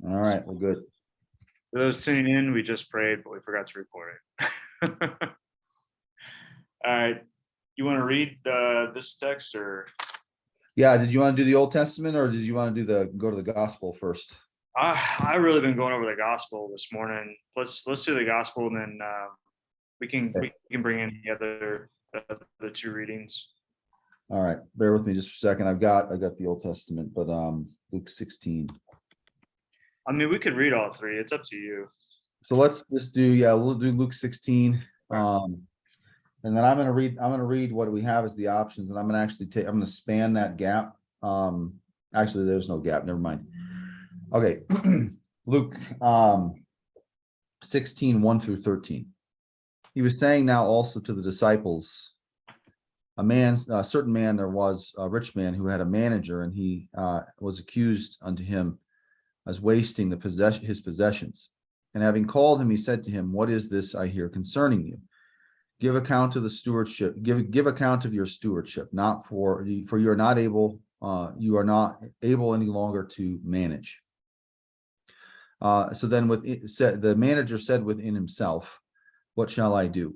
All right, well, good. For those tuning in, we just prayed, but we forgot to record it. All right. You want to read this text or? Yeah, did you want to do the Old Testament or did you want to go to the gospel first? I really been going over the gospel this morning. Let's do the gospel, and then we can bring in the two readings. All right, bear with me just for a second. I've got the Old Testament, but Luke 16. I mean, we could read all three. It's up to you. So let's just we'll do Luke 16. And then I'm gonna read what we have as the options, and I'm gonna span that gap. Actually, there's no gap, never mind. Okay, Luke 16, 1 through 13. He was saying now also to the disciples, a certain man, there was a rich man who had a manager, and he was accused unto him as wasting his possessions. And having called him, he said to him, what is this I hear concerning you? Give account of the stewardship, give account of your stewardship, not for you are not able any longer to manage. So then the manager said within himself, what shall I do?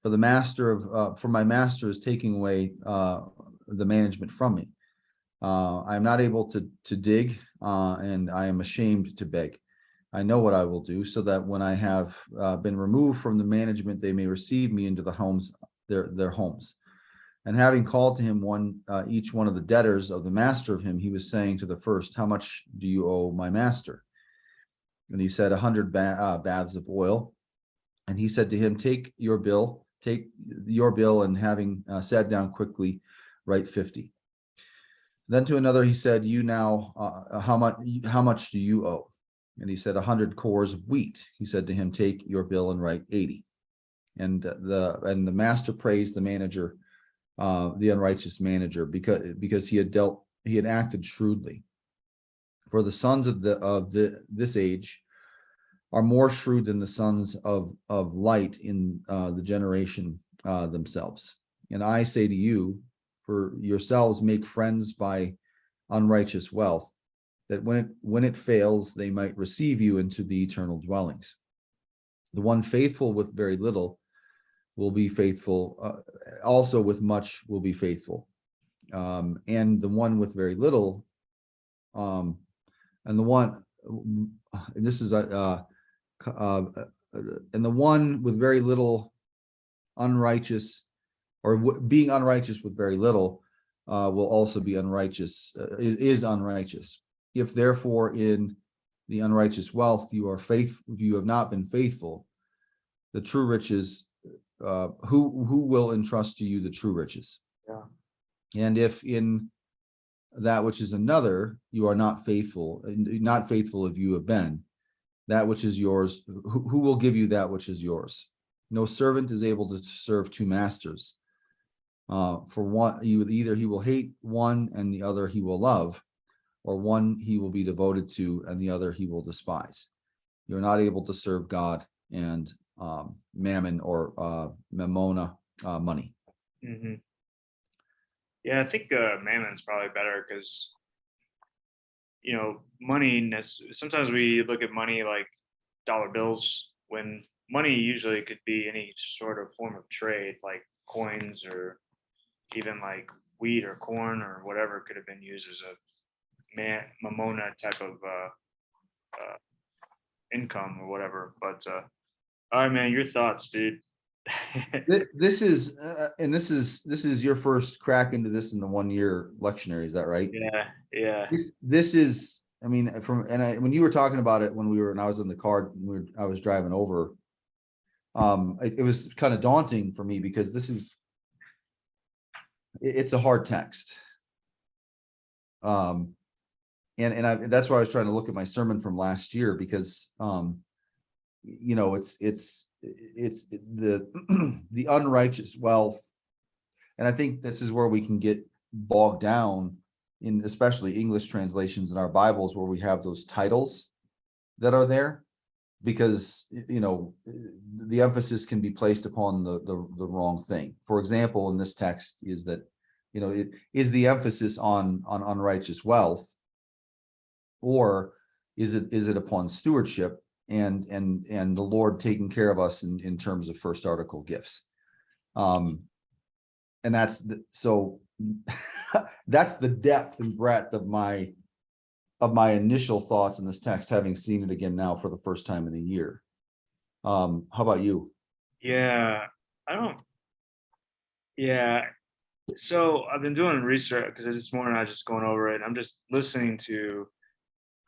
For my master is taking away the management from me. I am not able to dig, and I am ashamed to beg. I know what I will do, so that when I have been removed from the management, they may receive me into the homes, their homes. And having called to him each one of the debtors of the master of him, he was saying to the first, how much do you owe my master? And he said, 100 baths of oil. And he said to him, take your bill, and having sat down quickly, write 50. Then to another he said, you now, how much do you owe? And he said, 100 cores of wheat. He said to him, take your bill and write 80. And the master praised the manager, the unrighteous manager, because he had acted shrewdly. For the sons of this age are more shrewd than the sons of light in the generation themselves. And I say to you, for yourselves make friends by unrighteous wealth, that when it fails, they might receive you into the eternal dwellings. The one faithful with very little will be faithful, also with much will be faithful. And the one with very little, and the one with very little unrighteous, or being unrighteous with very little, will also be unrighteous, is unrighteous. If therefore in the unrighteous wealth you have not been faithful, the true riches, who will entrust to you the true riches? Yeah. And if in that which is another you are not faithful if you have been, that which is yours, who will give you that which is yours? No servant is able to serve two masters. For one, either he will hate one and the other he will love, or one he will be devoted to and the other he will despise. You're not able to serve God and mammon or mamona, money. Mm-hmm. Yeah, I think mammon's probably better because, money, sometimes we look at money like dollar bills, when money usually could be any sort of form of trade, like coins or even like wheat or corn or whatever could have been used as a mamona type of income or whatever. But all right, man, your thoughts, dude. This is your first crack into this in the 1 year lectionary, is that right? Yeah. This is, I mean, when you were talking about it when I was in the car, I was driving over, it was kind of daunting for me because it's a hard text. That's why I was trying to look at my sermon from last year, because it's the unrighteous wealth. And I think this is where we can get bogged down in, especially English translations in our Bibles, where we have those titles that are there, because the emphasis can be placed upon the wrong thing. For example, in this text is that it is the emphasis on unrighteous wealth, or is it upon stewardship and the Lord taking care of us in terms of first article gifts. And so that's the depth and breadth of my initial thoughts in this text, having seen it again now for the first time in a year. How about you? Yeah, I don't. Yeah, so I've been doing research because this morning I was just going over it. I'm just listening to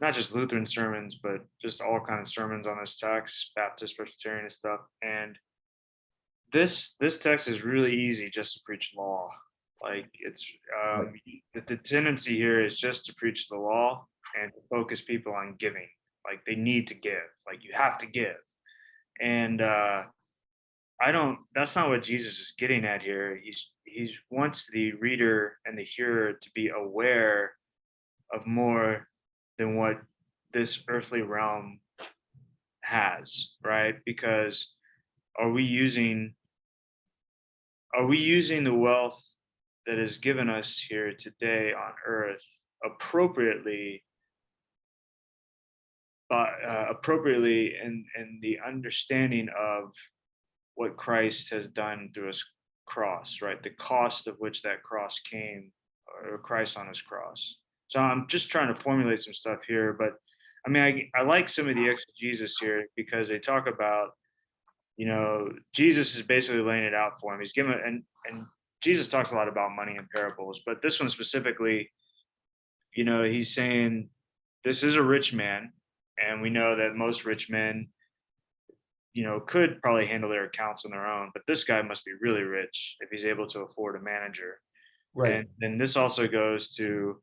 not just Lutheran sermons, but just all kind of sermons on this text, Baptist, Presbyterian and stuff. And this text is really easy just to preach law. Like it's Right. the tendency here is just to preach the law and to focus people on giving. Like they need to give. Like you have to give. And I don't. That's not what Jesus is getting at here. He wants the reader and the hearer to be aware of more than what this earthly realm has, right? Because are we using the wealth that is given us here today on earth appropriately, appropriately in the understanding of what Christ has done through his cross, right? The cost of which that cross came, or Christ on his cross. So I'm just trying to formulate some stuff here, but I mean, I like some of the exegesis here because they talk about, Jesus is basically laying it out for him. He's given, and Jesus talks a lot about money in parables, but this one specifically, he's saying this is a rich man, and we know that most rich men, could probably handle their accounts on their own, but this guy must be really rich if he's able to afford a manager. Right. And then this also goes to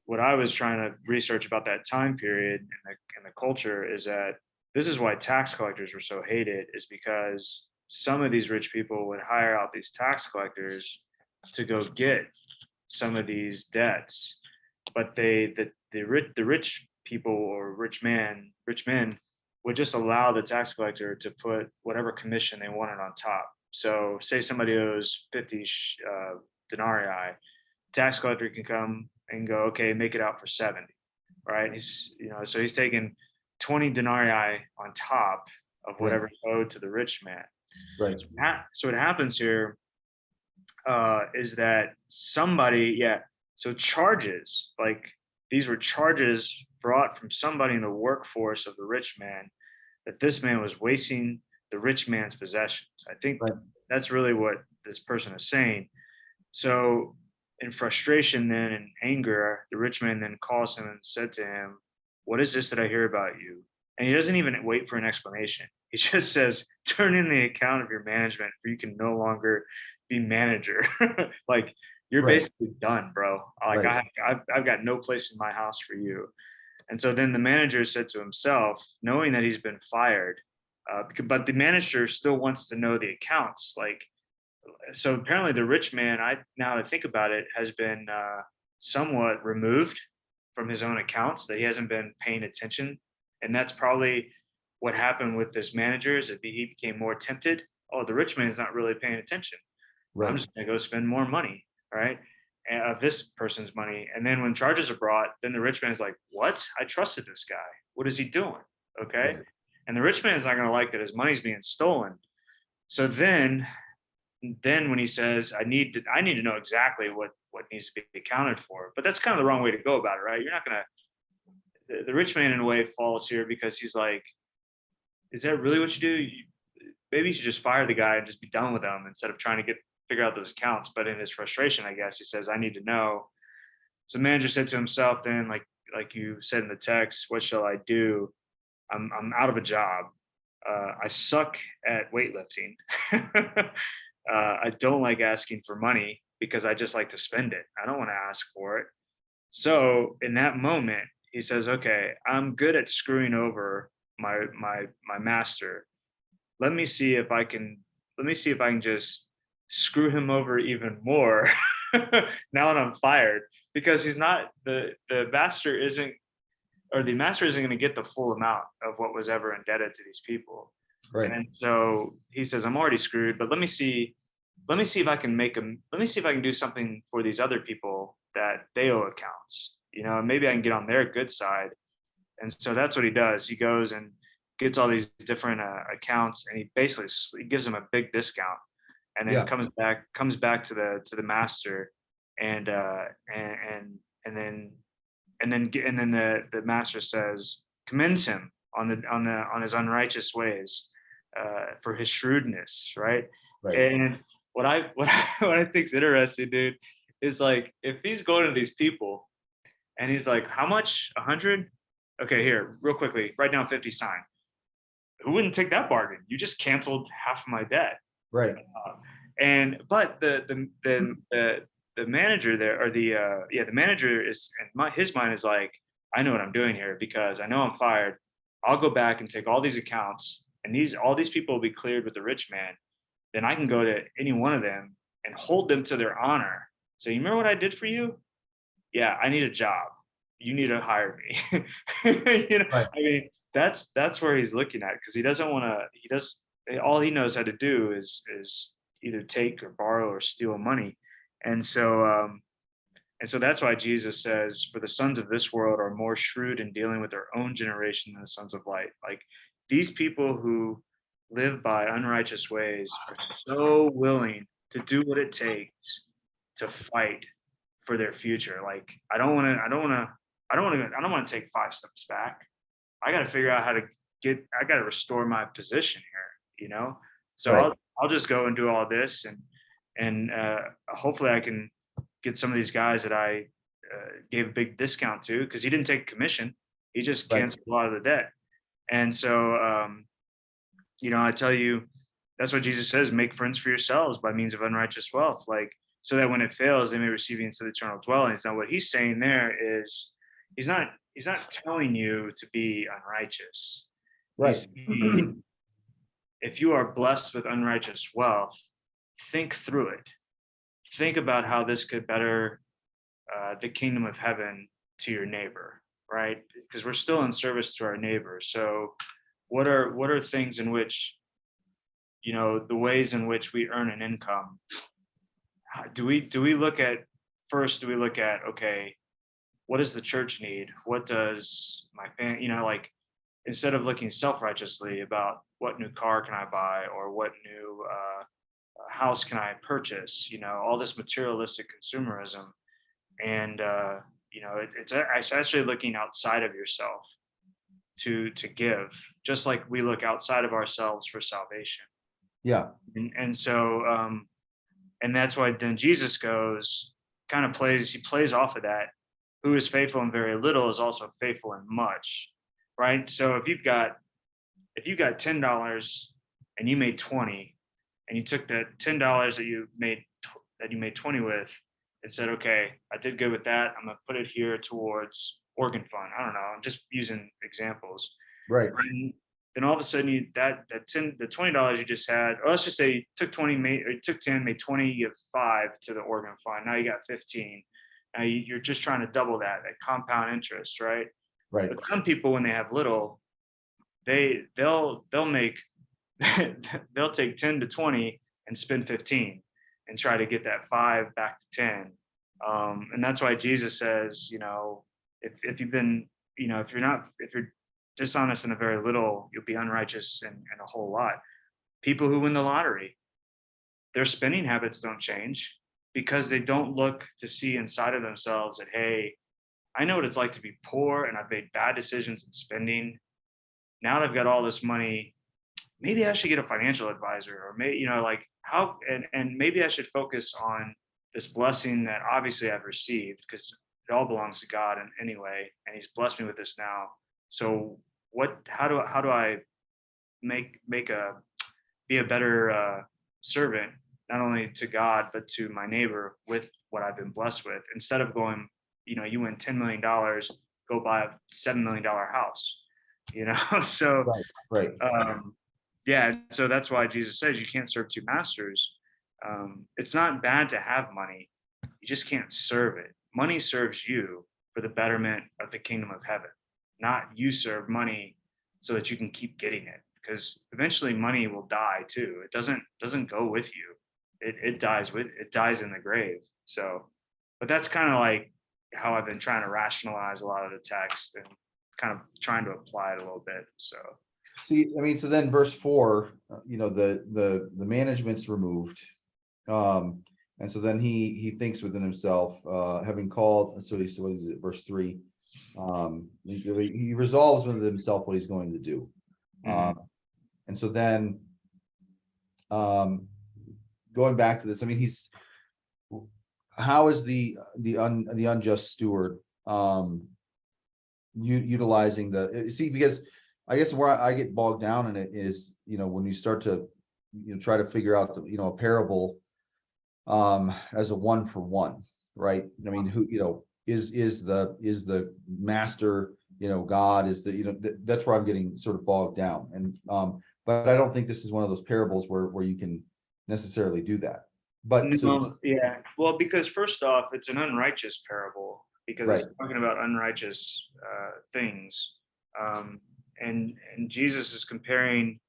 what I was trying to research about that time period in the culture is that this is why tax collectors were so hated, is because some of these rich people would hire out these tax collectors to go get some of these debts, but the rich people or rich men would just allow the tax collector to put whatever commission they wanted on top. So say somebody owes 50 denarii, tax collector can come and go, okay, make it out for 70, right? So he's taking 20 denarii on top of Right. whatever owed to the rich man. Right. So what happens here is that so charges, like these were charges brought from somebody in the workforce of the rich man, that this man was wasting the rich man's possessions. I think Right. that's really what this person is saying. So in frustration then and anger, the rich man then calls him and said to him, "What is this that I hear about you?" And he doesn't even wait for an explanation. He just says, "Turn in the account of your management, for you can no longer be manager." Like you're Right. basically done, bro. Like Right. I've got no place in my house for you. And so then the manager said to himself, knowing that he's been fired, but the manager still wants to know the accounts. Like, so apparently the rich man, now that I think about it, has been somewhat removed from his own accounts, that he hasn't been paying attention. And that's probably what happened with this manager, is that he became more tempted. Oh, the rich man is not really paying attention. I'm Right. just going to go spend more money, right? Of this person's money. And then when charges are brought, then the rich man is like, "What? I trusted this guy. What is he doing?" Okay. Right. And the rich man is not going to like that his money's being stolen. So then when he says, I need to know exactly what needs to be accounted for. But that's kind of the wrong way to go about it, right? You're not going to, the rich man in a way falls here because he's like, is that really what you do? Maybe you should just fire the guy and just be done with him instead of trying to figure out those accounts. But in his frustration, I guess he says, "I need to know." So the manager said to himself, then, like you said in the text, "What shall I do? I'm out of a job. I suck at weightlifting. I don't like asking for money because I just like to spend it. I don't want to ask for it." So in that moment, he says, "Okay, I'm good at screwing over my master. Let me see if I can just screw him over even more now that I'm fired, because he's not the master isn't or the master isn't going to get the full amount of what was ever indebted to these people." Right. And so he says, "I'm already screwed, but let me see if I can let me see if I can do something for these other people that they owe accounts. Maybe I can get on their good side." And so that's what he does. He goes and gets all these different accounts, and he basically he gives them a big discount, and then Yeah. comes back to the master, and and then the master says, commends him on his unrighteous ways, for his shrewdness, right? Right. And what I think's interesting, dude, is like if he's going to these people and he's like, how much? 100? Okay, here, real quickly, write down 50, sign. Who wouldn't take that bargain? You just canceled half of my debt. Right. And but the manager there, or the manager is, and his mind is like, I know what I'm doing here because I know I'm fired. I'll go back and take all these accounts, and all these people will be cleared with the rich man. Then I can go to any one of them and hold them to their honor. So you remember what I did for you? Yeah, I need a job. You need to hire me. Right. I mean, that's where he's looking at, because he doesn't want to. All he knows how to do is either take or borrow or steal money, and so that's why Jesus says, "For the sons of this world are more shrewd in dealing with their own generation than the sons of light." Like these people who live by unrighteous ways are so willing to do what it takes to fight for their future. Like I don't want to take 5 steps back. I got to figure out how to I got to restore my position here. So Right. I'll just go and do all this, and hopefully I can get some of these guys that I gave a big discount to, because he didn't take commission. He just Right. canceled a lot of the debt. And so, I tell you, that's what Jesus says: make friends for yourselves by means of unrighteous wealth, like so that when it fails, they may receive you into the eternal dwellings. Now, what he's saying there is, he's not telling you to be unrighteous. Right. He's saying, if you are blessed with unrighteous wealth, think through it. Think about how this could better the kingdom of heaven to your neighbor, right? Because we're still in service to our neighbor. So, what are things in which, the ways in which we earn an income? Do we look at first? Do we look at, okay, what does the church need? What does my family, like, instead of looking self-righteously about what new car can I buy, or what new house can I purchase, all this materialistic consumerism. And it's actually looking outside of yourself to give, just like we look outside of ourselves for salvation. Yeah. And so and that's why then Jesus goes, he plays off of that. Who is faithful in very little is also faithful in much, right? So if you got $10 and you made 20, and you took that $10 that you made 20 with, and said, okay, I did good with that. I'm gonna put it here towards organ fund. I don't know. I'm just using examples. Right. And then all of a sudden, the $20 you just had, or let's just say you took 20, you took 10, made 20, you have 5 to the organ fund. Now you got 15. Now you're just trying to double that compound interest, right? Right. But some people, when they have little, they'll make they'll take 10 to 20 and spend 15 and try to get that 5 back to 10. And that's why Jesus says, if you've been, if you're dishonest in a very little, you'll be unrighteous in a whole lot. People who win the lottery, their spending habits don't change, because they don't look to see inside of themselves that, hey, I know what it's like to be poor, and I've made bad decisions in spending. Now that I've got all this money, maybe I should get a financial advisor, or maybe, and maybe I should focus on this blessing that obviously I've received, because it all belongs to God in anyway, and he's blessed me with this now. So how do I be a better servant, not only to God, but to my neighbor with what I've been blessed with, instead of going, you win $10 million, go buy a $7 million house, so, Right. yeah. So that's why Jesus says you can't serve two masters. It's not bad to have money. You just can't serve it. Money serves you for the betterment of the kingdom of heaven, not you serve money so that you can keep getting it, because eventually money will die too. It doesn't go with you. It dies in the grave. So, but that's kind of like how I've been trying to rationalize a lot of the text, and kind of trying to apply it a little bit. So See, I mean, so then verse 4, the management's removed. And so then he thinks within himself, having called, so he said, what is it, verse 3? He resolves within himself what he's going to do. And so then, going back to this, I mean, how is the unjust steward utilizing because I guess where I get bogged down in it is, when you start to try to figure out a parable as a one for one, right? I mean, who is the master, God is that's where I'm getting sort of bogged down. And but I don't think this is one of those parables where you can necessarily do that. But no, yeah, well, because first off, it's an unrighteous parable because right, it's talking about unrighteous things, and Jesus is comparing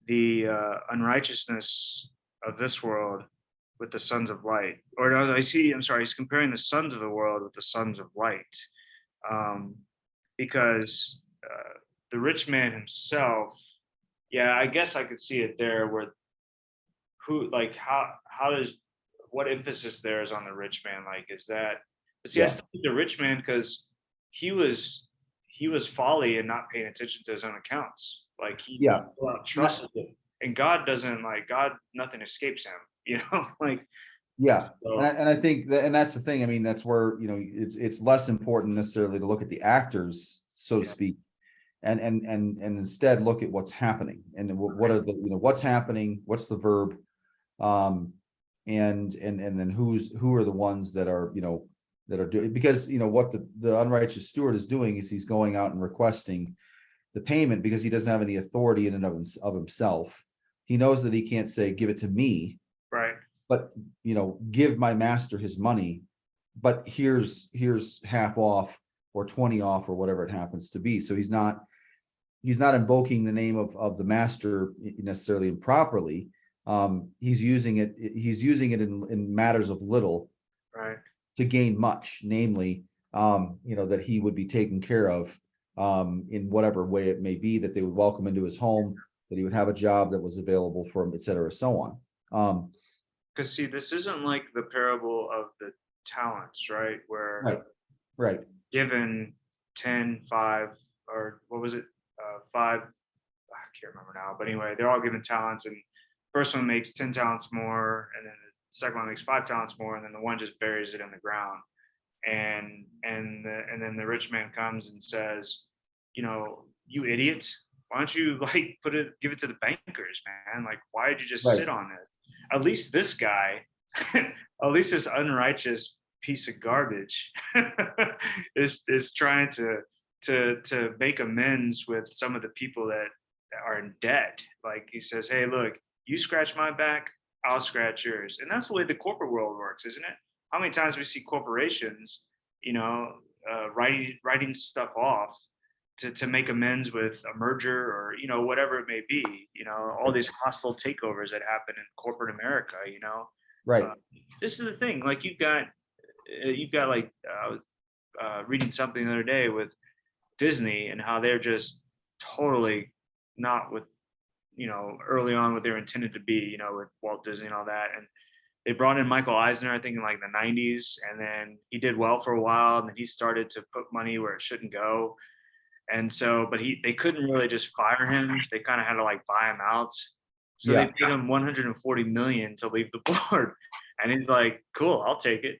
the unrighteousness of this world with the sons of light. Or no, I'm sorry, he's comparing the sons of the world with the sons of light, because the rich man himself, yeah, I guess I could see it there where how does what emphasis there is on the rich man, like is that, but see, I yeah, still think the rich man, because he was folly and not paying attention to his own accounts, like he yeah. trusted it, and God doesn't, God, nothing escapes him, like Yeah, so. and I think that, and that's the thing. I mean, that's where it's less important necessarily to look at the actors, so to Yeah, speak, and instead look at what's happening and what are the what's happening, what's the verb, and then who are the ones that are that are doing, because what the unrighteous steward is doing is he's going out and requesting the payment because he doesn't have any authority in and of himself. He knows that he can't say give it to me, right, but give my master his money, but here's half off or 20 off or whatever it happens to be. So he's not invoking the name of the master necessarily improperly. He's using it in matters of little right. to gain much, namely that he would be taken care of in whatever way it may be, that they would welcome into his home, that he would have a job that was available for him, et cetera, so on. Because see, this isn't like the parable of the talents, right? Where Right, right, given 10, 5, or what was it? 5, I can't remember now. But anyway, they're all given talents, and first one makes 10 talents more, and then the second one makes 5 talents more, and then the one just buries it in the ground. And then the rich man comes and says, you idiot, why don't you give it to the bankers, man? Like, why did you just right. sit on it? At least this guy, at least this unrighteous piece of garbage is trying to make amends with some of the people that are in debt. Like he says, hey, look, you scratch my back, I'll scratch yours. And that's the way the corporate world works, isn't it? How many times we see corporations, writing stuff off to make amends with a merger, or whatever it may be, all these hostile takeovers that happen in corporate America. Right. This is the thing, like like I was reading something the other day with Disney and how they're just totally not with early on what they were intended to be, with Walt Disney and all that. And they brought in Michael Eisner, I think in like the 90s, and then he did well for a while, and then he started to put money where it shouldn't go. And so, but they couldn't really just fire him. They kind of had to like buy him out. So they Yeah, paid him 140 million to leave the board. And he's like, cool, I'll take it.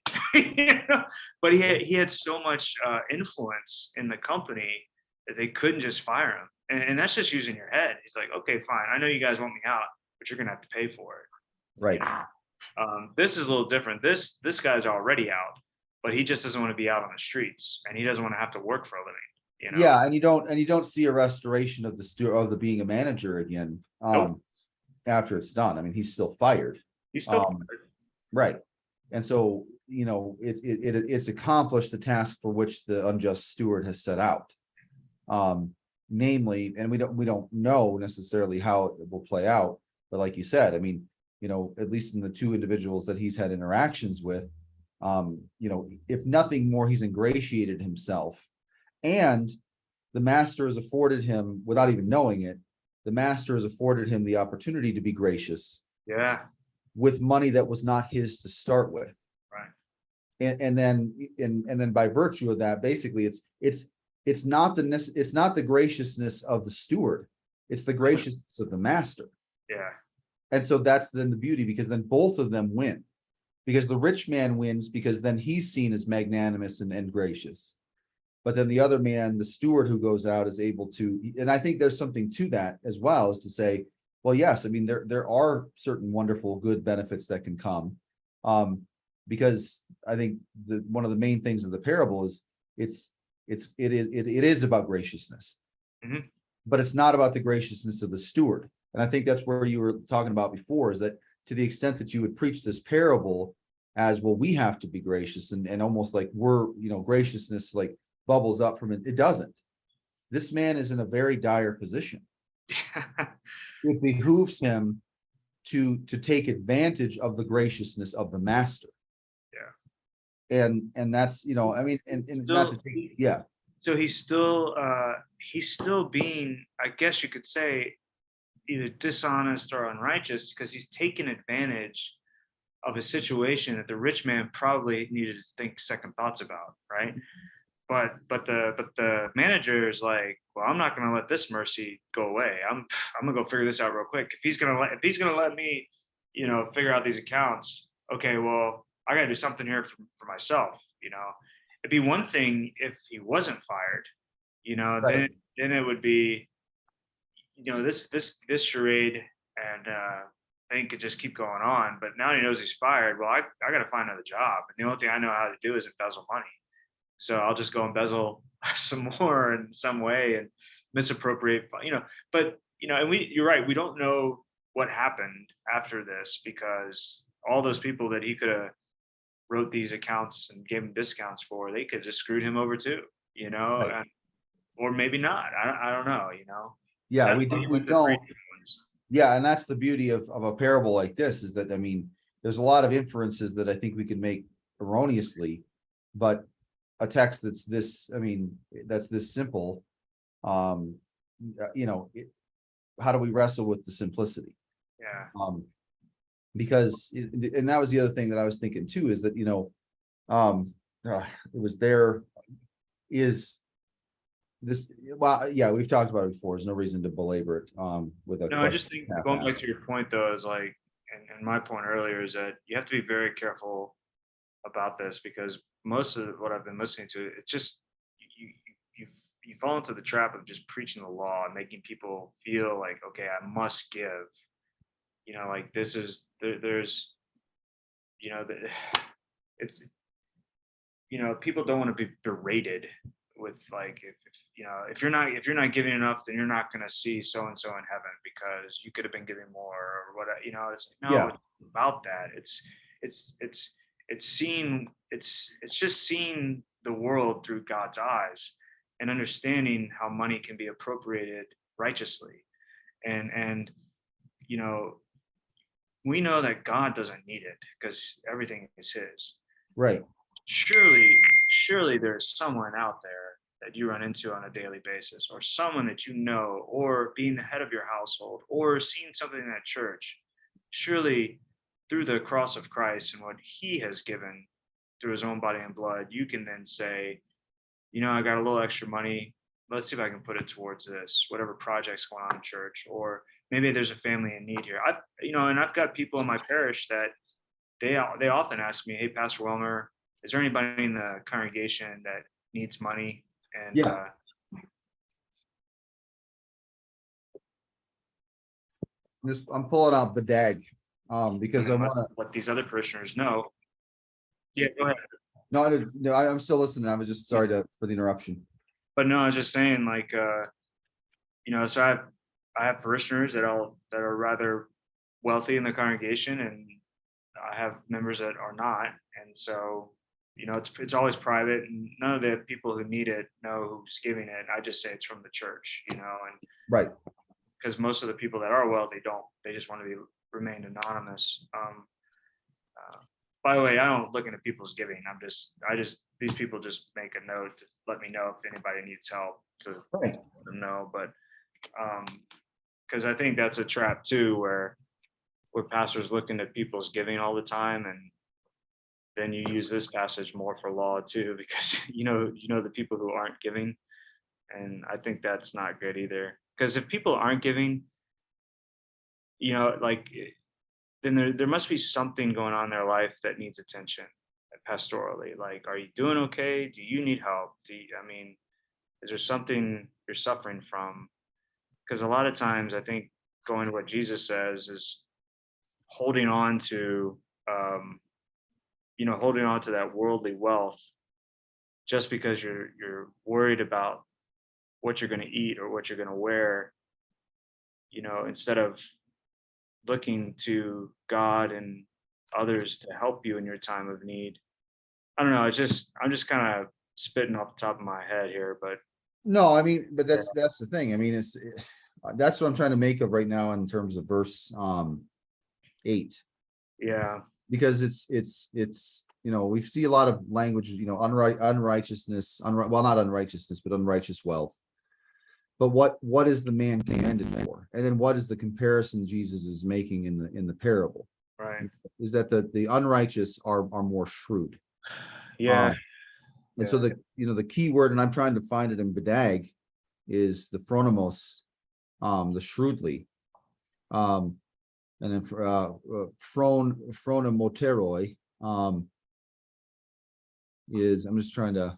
But he had so much influence in the company that they couldn't just fire him. And that's just using your head. He's like, okay, fine. I know you guys want me out, but you're going to have to pay for it. right. This is a little different. This guy's already out, but he just doesn't want to be out on the streets, and he doesn't want to have to work for a living. Yeah, and you don't see a restoration of the being a manager again Nope. after it's done. I mean, he's still fired. He's still Right. And so, it's accomplished the task for which the unjust steward has set out. Namely, and we don't know necessarily how it will play out, but like you said, I mean, at least in the two individuals that he's had interactions with, if nothing more, he's ingratiated himself. And the master has afforded him, without even knowing it, the master has afforded him the opportunity to be gracious Yeah. with money that was not his to start with. Right. And then by virtue of that, basically it's not the graciousness of the steward, it's the graciousness of the master. Yeah. And so that's then the beauty, because then both of them win. Because the rich man wins because then he's seen as magnanimous and gracious. But then the other man, the steward who goes out, is able to, and I think there's something to that as well, is to say, well, yes, I mean, there are certain wonderful, good benefits that can come. Because I think one of the main things of the parable is it is about graciousness, Mhm. but it's not about the graciousness of the steward. And I think that's where you were talking about before, is that to the extent that you would preach this parable as, well, we have to be gracious, and almost like we're, graciousness like bubbles up from it. It doesn't. This man is in a very dire position. It behooves him to take advantage of the graciousness of the master. Yeah. And that's, I mean, and not to take, yeah. So he's still being, I guess you could say, either dishonest or unrighteous, because he's taken advantage of a situation that the rich man probably needed to think second thoughts about, right? But the manager is like, well, I'm not going to let this mercy go away. I'm gonna go figure this out real quick. If he's gonna let me, figure out these accounts, okay, well, I got to do something here for myself. It'd be one thing if he wasn't fired, Right. then it would be, this charade, and thing could just keep going on. But now he knows he's fired. Well, I got to find another job, and the only thing I know how to do is embezzle money. So I'll just go embezzle some more in some way and misappropriate, but and you're right. We don't know what happened after this, because all those people that he could have wrote these accounts and gave him discounts for, they could just screwed him over too, Right. and, or maybe not. I don't know, Yeah, That's we what do, we the three don't. ones. Yeah, and that's the beauty of a parable like this, is that, I mean, there's a lot of inferences that I think we can make erroneously, but a text that's this, I mean, that's this simple, um, how do we wrestle with the simplicity? Yeah. Because, and that was the other thing that I was thinking too, is that, it was there, is this, well, yeah, we've talked about it before. There's no reason to belabor it, with a No, I question just think that's going back half-assed. to your point though is like, and my point earlier is that you have to be very careful about this, because most of what I've been listening to, it's just you you you fall into the trap of just preaching the law and making people feel like, okay, I must give. Like this is there's the, it's people don't want to be berated with, like, if you're not giving enough, then you're not going to see so and so in heaven because you could have been giving more, or what. It's like, no, Yeah, it's about that. It's seeing, it's just seeing the world through God's eyes, and understanding how money can be appropriated righteously. And you know we know that God doesn't need it because everything is his. right, Surely there's someone out there that you run into on a daily basis, or someone that or being the head of your household, or seeing something in that church. Surely through the cross of Christ and what he has given through his own body and blood, you can then say, I got a little extra money. Let's see if I can put it towards this, whatever project's going on in church, or maybe there's a family in need here. And I've got people in my parish that they often ask me, "Hey, Pastor Welmer, is there anybody in the congregation that needs money?" And yeah. I'm pulling out Bedag, because I want to. let these other parishioners know. Yeah, go ahead. No, I'm still listening. I was just sorry for the interruption. But no, I was just saying, like, so I have parishioners that are rather wealthy in the congregation, and I have members that are not, and so it's always private, and none of the people who need it know who's giving it. I just say it's from the church, and Right. because most of the people that are wealthy don't, they just want to remain anonymous. by the way, I don't look into people's giving. These people just make a note to let me know if anybody needs help to Right. let them know. But because I think that's a trap too, where pastors look into people's giving all the time, and then you use this passage more for law too, because the people who aren't giving, and I think that's not good either. Because if people aren't giving, like, then there must be something going on in their life that needs attention pastorally. Like, are you doing okay? Do you need help? Is there something you're suffering from? Because a lot of times I think going to what Jesus says is holding on to, holding on to that worldly wealth just because you're worried about what you're going to eat or what you're going to wear, instead of looking to God and others to help you in your time of need. I don't know. I'm just kind of spitting off the top of my head here, but No, I mean, but that's the thing. I mean, that's what I'm trying to make of right now in terms of verse 8, yeah, because it's we see a lot of language, unrighteousness, well, not unrighteousness, but unrighteous wealth. But what is the man commended for? And then what is the comparison Jesus is making in the parable? right. Is that the unrighteous are more shrewd. Yeah. And so the key word, and I'm trying to find it in Bedag, is the phronimos, the shrewdly. And then phronemoteroi is, I'm just trying to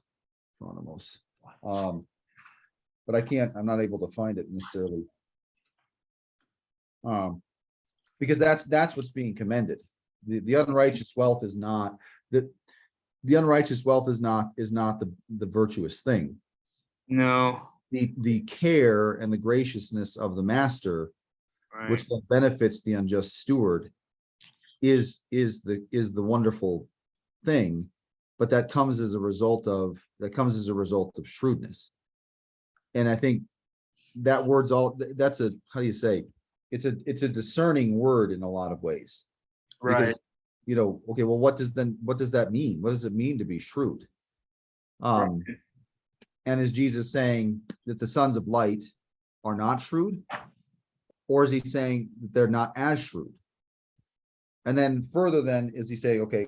phronimos. But I'm not able to find it necessarily. Because that's what's being commended. The unrighteous wealth is not the unrighteous wealth is not the virtuous thing. No. The care and the graciousness of the master, Right. which then benefits the unjust steward, is the wonderful thing, but that comes as a result of shrewdness. And I think that word's that's how do you say, it's a discerning word in a lot of ways. Right. Because, okay, well, what does that mean? What does it mean to be shrewd? And is Jesus saying that the sons of light are not shrewd? Or is he saying that they're not as shrewd? And then further, then, is he saying, okay,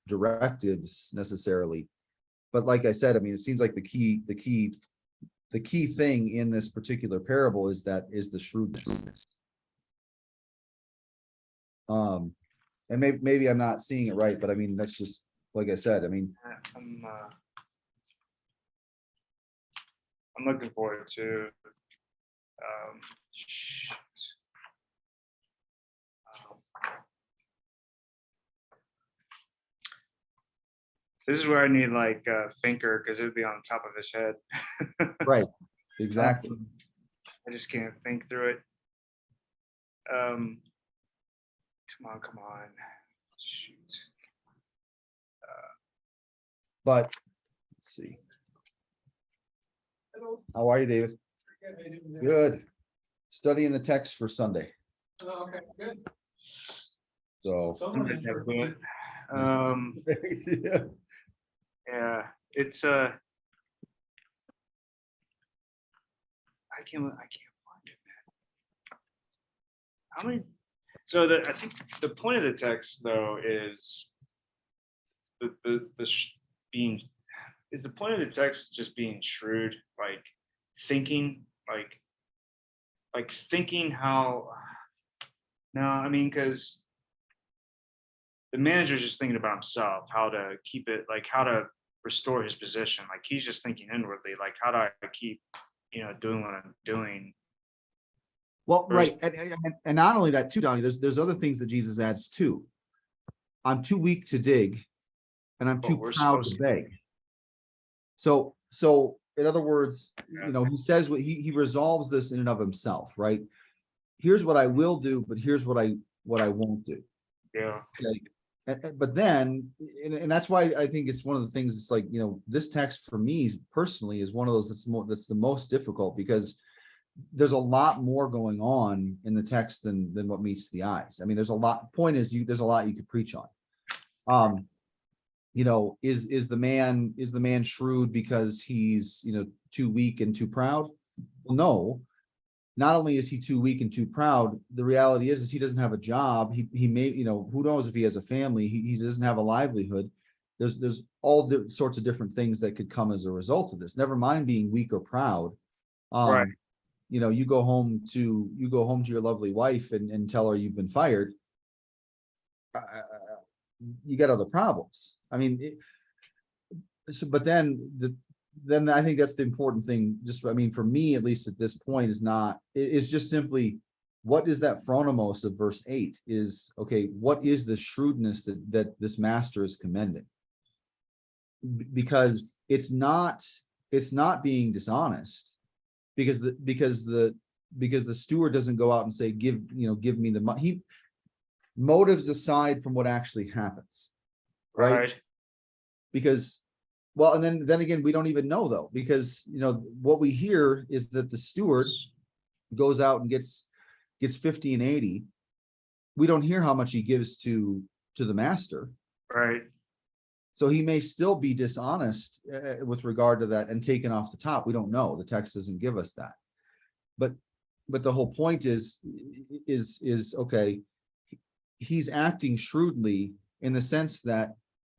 directives necessarily? But like I said, I mean, it seems like the key thing in this particular parable is the shrewdness. And maybe I'm not seeing it right, but I mean, that's just, like I said, I mean, I'm looking forward to this is where I need like a thinker, because it would be on top of his head. right, exactly. I just can't think through it. Come on. Shoot. But let's see. How are you, David? Good. Studying the text for Sunday. Oh, okay, good. So yeah, it's I can't find it, man. How many? So I think the point of the text, though, is being, is the point of the text just being shrewd, like thinking, like thinking how. No, I mean, because the manager's just thinking about himself, how to keep it, like how to restore his position. Like he's just thinking inwardly, like how do I keep, doing what I'm doing. Well, right, and not only that too, Donnie. There's other things that Jesus adds too. I'm too weak to dig, and I'm too proud to beg. So in other words, he says what he resolves this in and of himself, right? Here's what I will do, but here's what I won't do. Yeah. Okay. But then, and that's why I think it's one of the things. It's like, this text for me personally is one of those that's the most difficult, because there's a lot more going on in the text than what meets the eyes. I mean, there's a lot, point is, there's a lot you could preach on. Is the man shrewd because he's, too weak and too proud? Well, no. Not only is he too weak and too proud, the reality is he doesn't have a job. He may, who knows if he has a family, he doesn't have a livelihood. There's all sorts of different things that could come as a result of this. Never mind being weak or proud. Right. You go home to your lovely wife and tell her you've been fired. You got other problems. I mean, but then I think that's the important thing. For me, at least at this point, is just simply, what is that phronimos of verse 8 is, okay, what is the shrewdness that this master is commending? Because it's not being dishonest, because the steward doesn't go out and say, give me the money. Motives aside from what actually happens, right? Because, well, and then again, we don't even know, though, because what we hear is that the steward goes out and gets 50 and 80. We don't hear how much he gives to the master, Right. so he may still be dishonest with regard to that and taken off the top. We don't know. The text doesn't give us that, but the whole point is okay, he's acting shrewdly in the sense that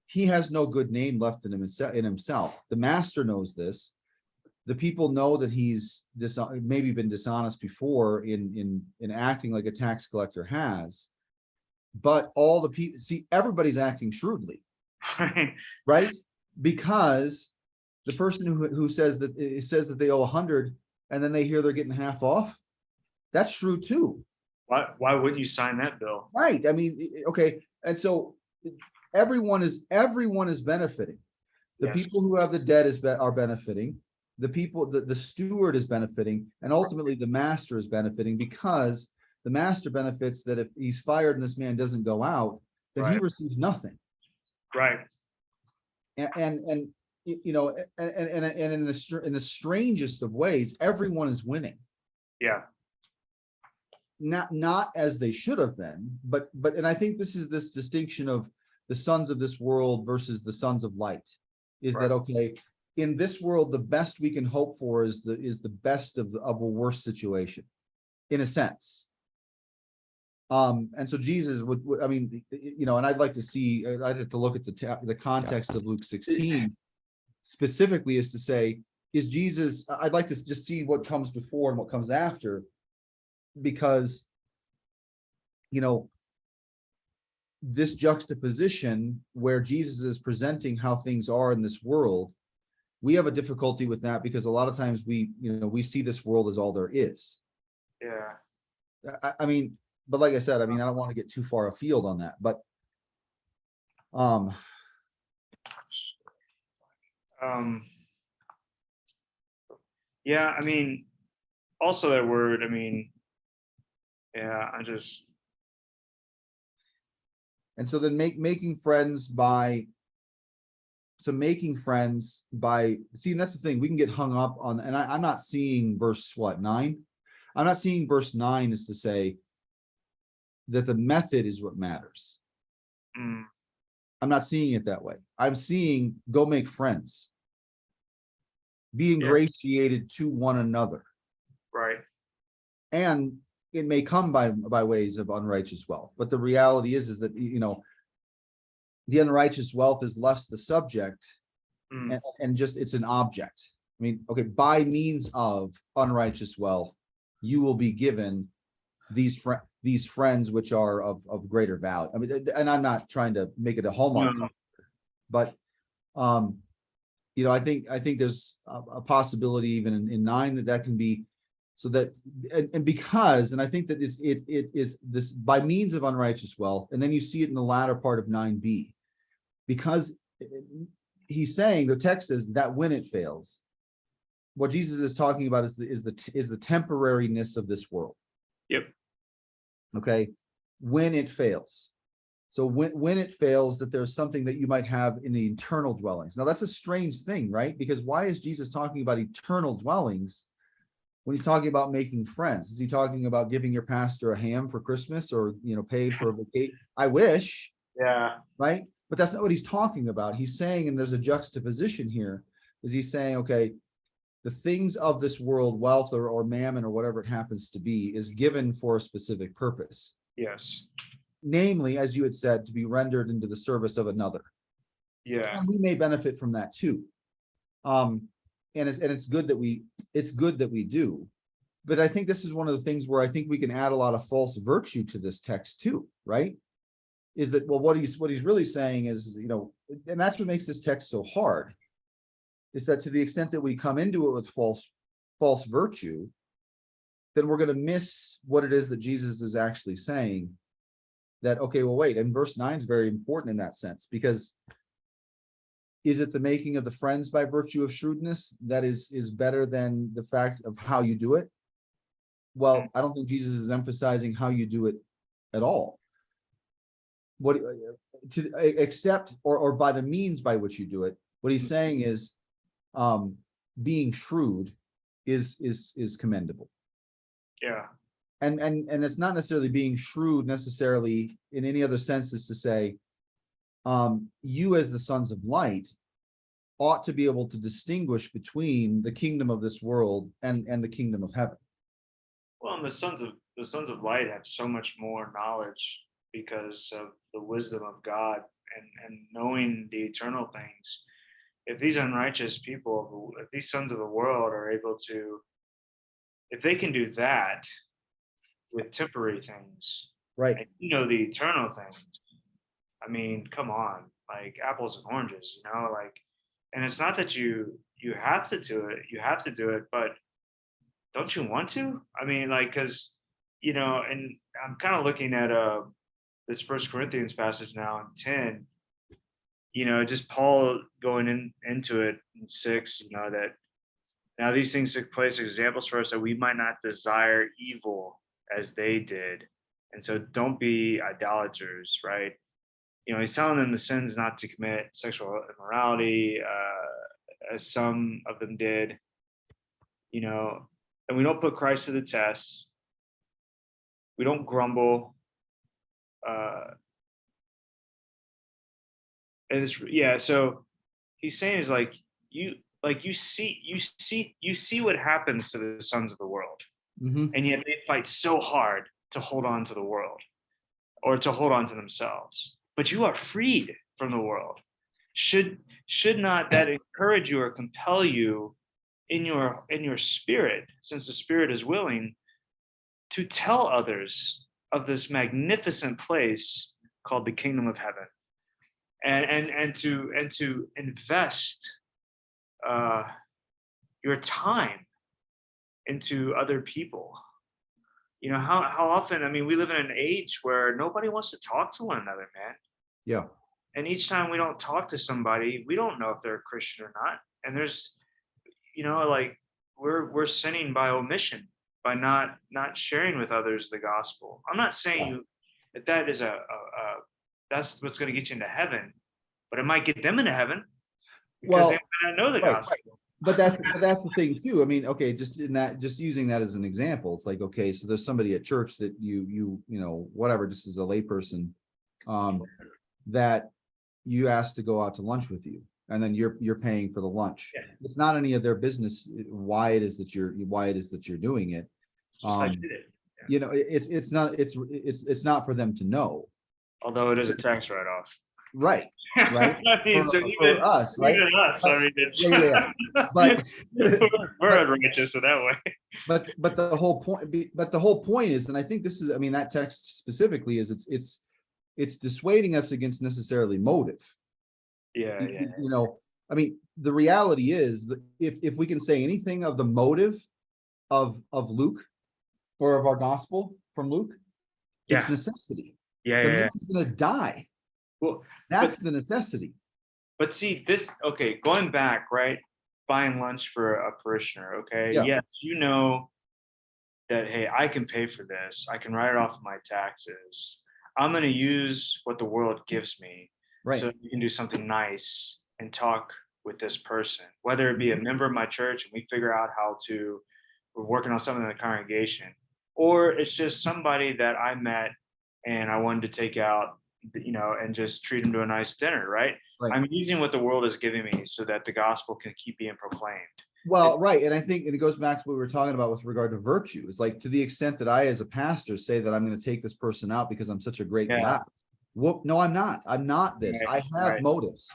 he has no good name left in himself. The master knows this. The people know that he's maybe been dishonest before in acting like a tax collector has, but all the people see, everybody's acting shrewdly, right? Because the person who says that they owe 100 and then they hear they're getting half off, that's shrewd too. Why wouldn't you sign that bill? Right. I mean, okay. And so everyone is benefiting. The Yes. people who have the debt are benefiting. The steward is benefiting, and ultimately the master is benefiting, because the master benefits that if he's fired and this man doesn't go out, then he Right. receives nothing. Right. And in the strangest of ways, everyone is winning. Yeah. Not as they should have been, but and I think this distinction of the sons of this world versus the sons of light is that, okay, in this world, the best we can hope for is the best of a worse situation, in a sense. And so Jesus would, and I'd like to see, I'd have to look at the context of Luke 16 specifically, is to say, is Jesus, I'd like to just see what comes before and what comes after, because this juxtaposition where Jesus is presenting how things are in this world, we have a difficulty with that, because a lot of times we see this world as all there is. Yeah. But like I said, I don't want to get too far afield on that, but yeah, also that word, yeah, and so then making friends by, see, and that's the thing, we can get hung up on, and I'm not seeing verse 9. I'm not seeing verse 9 is to say that the method is what matters. I'm not seeing it that way. I'm seeing go make friends, be ingratiated to one another. Right. And it may come by ways of unrighteous wealth, but the reality is that the unrighteous wealth is less the subject and just it's an object. Okay, by means of unrighteous wealth, you will be given these friends which are of greater value. And I'm not trying to make it a hallmark, but I think there's a possibility even in 9 that can be, so that, and because, and I think that it is this by means of unrighteous wealth, and then you see it in the latter part of 9b, because he's saying, the text says that when it fails, what Jesus is talking about is the temporariness of this world. Yep. Okay, when it fails. So when it fails, that there's something that you might have in the eternal dwellings. Now that's a strange thing, right? Because why is Jesus talking about eternal dwellings when he's talking about making friends? Is he talking about giving your pastor a ham for Christmas, or, paid for a vacation? I wish, Yeah. right? But that's not what he's talking about. He's saying, and there's a juxtaposition here, is he's saying, okay, the things of this world, wealth or mammon or whatever it happens to be, is given for a specific purpose. Yes. Namely, as you had said, to be rendered into the service of another. Yeah. And we may benefit from that too. And it's good that we do. But I think this is one of the things where I think we can add a lot of false virtue to this text too, right? Is that, well, what he's really saying is, and that's what makes this text so hard, is that to the extent that we come into it with false virtue, then we're going to miss what it is that Jesus is actually saying. That, okay, well, wait, and verse 9 is very important in that sense, because is it the making of the friends by virtue of shrewdness that is better than the fact of how you do it? Well, I don't think Jesus is emphasizing how you do it at all. What to accept or by the means by which you do it, what he's saying is, being shrewd is commendable. Yeah. And it's not necessarily being shrewd necessarily in any other sense, is to say, you as the sons of light ought to be able to distinguish between the kingdom of this world and the kingdom of heaven. Well, and the sons of light have so much more knowledge because of the wisdom of God and knowing the eternal things. If these unrighteous people, if these sons of the world are able to, if they can do that with temporary things, Right. and the eternal things, I mean, come on, like apples and oranges, like, and it's not that you have to do it, but don't you want to? I mean, like, because and I'm kind of looking at this First Corinthians passage now in 10. Just Paul going into it in 6. That now these things took place as examples for us that we might not desire evil as they did, and so don't be idolaters, right? He's telling them the sins not to commit sexual immorality, as some of them did. And we don't put Christ to the test. We don't grumble. And so he's saying is like you see what happens to the sons of the world, and yet they fight so hard to hold on to the world or to hold on to themselves. But you are freed from the world. Should not that encourage you or compel you in your spirit, since the spirit is willing, to tell others of this magnificent place called the kingdom of heaven, and to invest your time into other people. How often, I mean, we live in an age where nobody wants to talk to one another, man. Yeah. And each time we don't talk to somebody, we don't know if they're a Christian or not. And there's, like we're sinning by omission, by not sharing with others the gospel. I'm not saying that is that's what's going to get you into heaven, but it might get them into heaven because they might not know the gospel. But that's the thing too. I mean, okay, just using that as an example, it's like, okay, so there's somebody at church that you whatever, just as a layperson, that you ask to go out to lunch with you, and then you're paying for the lunch. Yeah. It's not any of their business why it is that you're doing it. It's not for them to know. Although it is a tax write-off. Right. Right. I mean, so even us, right? Even us. I mean, it's But we're unrighteous in that way. But the whole point is, and I think this is, I mean, that text specifically is it's dissuading us against necessarily motive. Yeah. I mean, the reality is that if we can say anything of the motive of Luke, or of our gospel from Luke, it's necessity. The man's gonna die. Well, that's the necessity. But see, okay, going back, right? Buying lunch for a parishioner, okay? Yeah. Yes, that, hey, I can pay for this. I can write it off of my taxes. I'm going to use what the world gives me. Right. So you can do something nice and talk with this person, whether it be a member of my church and we figure out how to we're working on something in the congregation, or it's just somebody that I met and I wanted to take out, and just treat them to a nice dinner, right? Right. I'm using what the world is giving me so that the gospel can keep being proclaimed. Well, right. And I think, and it goes back to what we were talking about with regard to virtue. It's like, to the extent that I, as a pastor, say that I'm going to take this person out because I'm such a great Yeah, guy. Whoop, no, I'm not. I'm not this. right, I have right, motives.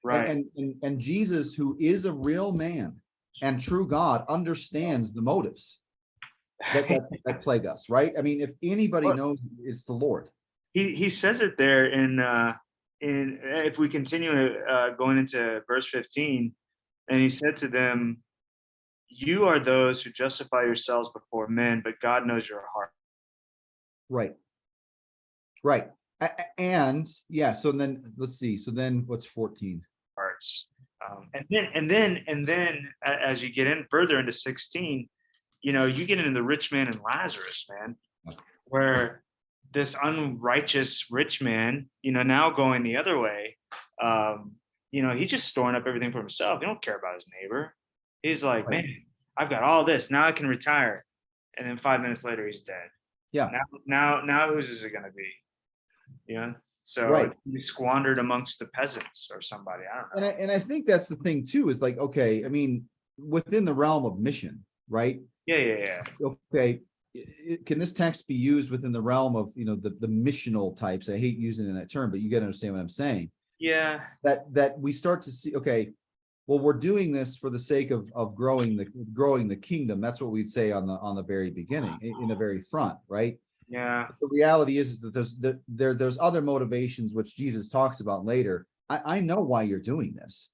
And, right. and Jesus, who is a real man and true God, understands the motives that plague us, right? I mean, if anybody Well, knows, it's the Lord. he says it there in if we continue going into verse 15, and he said to them, "You are those who justify yourselves before men, but God knows your heart." Right. Right. And yeah, so then let's see. So then what's 14? Hearts. And then as you get in further into 16, you get into the rich man and Lazarus, man, where this unrighteous rich man, now going the other way, he's just storing up everything for himself. He don't care about his neighbor. He's like, Right. man, I've got all this. Now I can retire. And then 5 minutes later, he's dead. Yeah. Now whose is it going to be? So Right. you squandered amongst the peasants or somebody. I don't know. And I think that's the thing too, is like, okay, I mean, within the realm of mission, right? Yeah. Okay, can this text be used within the realm of, the missional types? I hate using that term, but you got to understand what I'm saying. Yeah. That we start to see, okay, well, we're doing this for the sake of growing the kingdom. That's what we'd say on the very beginning, in the very front, right? Yeah. But the reality is that there's other motivations which Jesus talks about later. I know why you're doing this.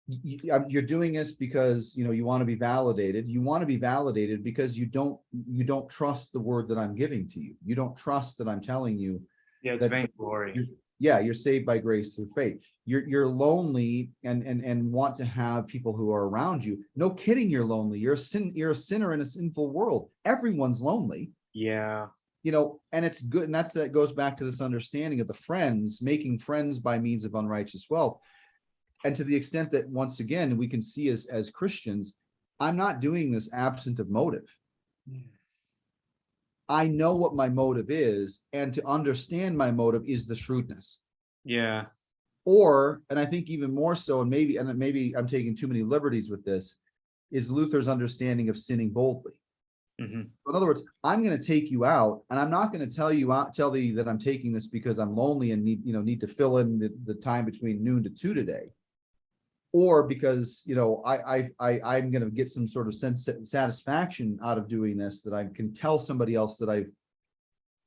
You're doing this because you want to be validated. You want to be validated because you don't trust the word that I'm giving to you. You don't trust that I'm telling you Yeah. It's that vainglory. you're saved by grace through faith. You're lonely and want to have people who are around you. No kidding, you're lonely. You're a sinner in a sinful world. Everyone's lonely. Yeah. And it's good. And that goes back to this understanding of the friends, making friends by means of unrighteous wealth. And to the extent that, once again, we can see as Christians, I'm not doing this absent of motive. I know what my motive is, and to understand my motive is the shrewdness. Yeah. Or, and I think even more so, and maybe I'm taking too many liberties with this, is Luther's understanding of sinning boldly. Mm-hmm. In other words, I'm going to take you out, and I'm not going to tell thee that I'm taking this because I'm lonely and need to fill in the time between noon to 2 today, or because I'm going to get some sort of satisfaction out of doing this, that I can tell somebody else that I've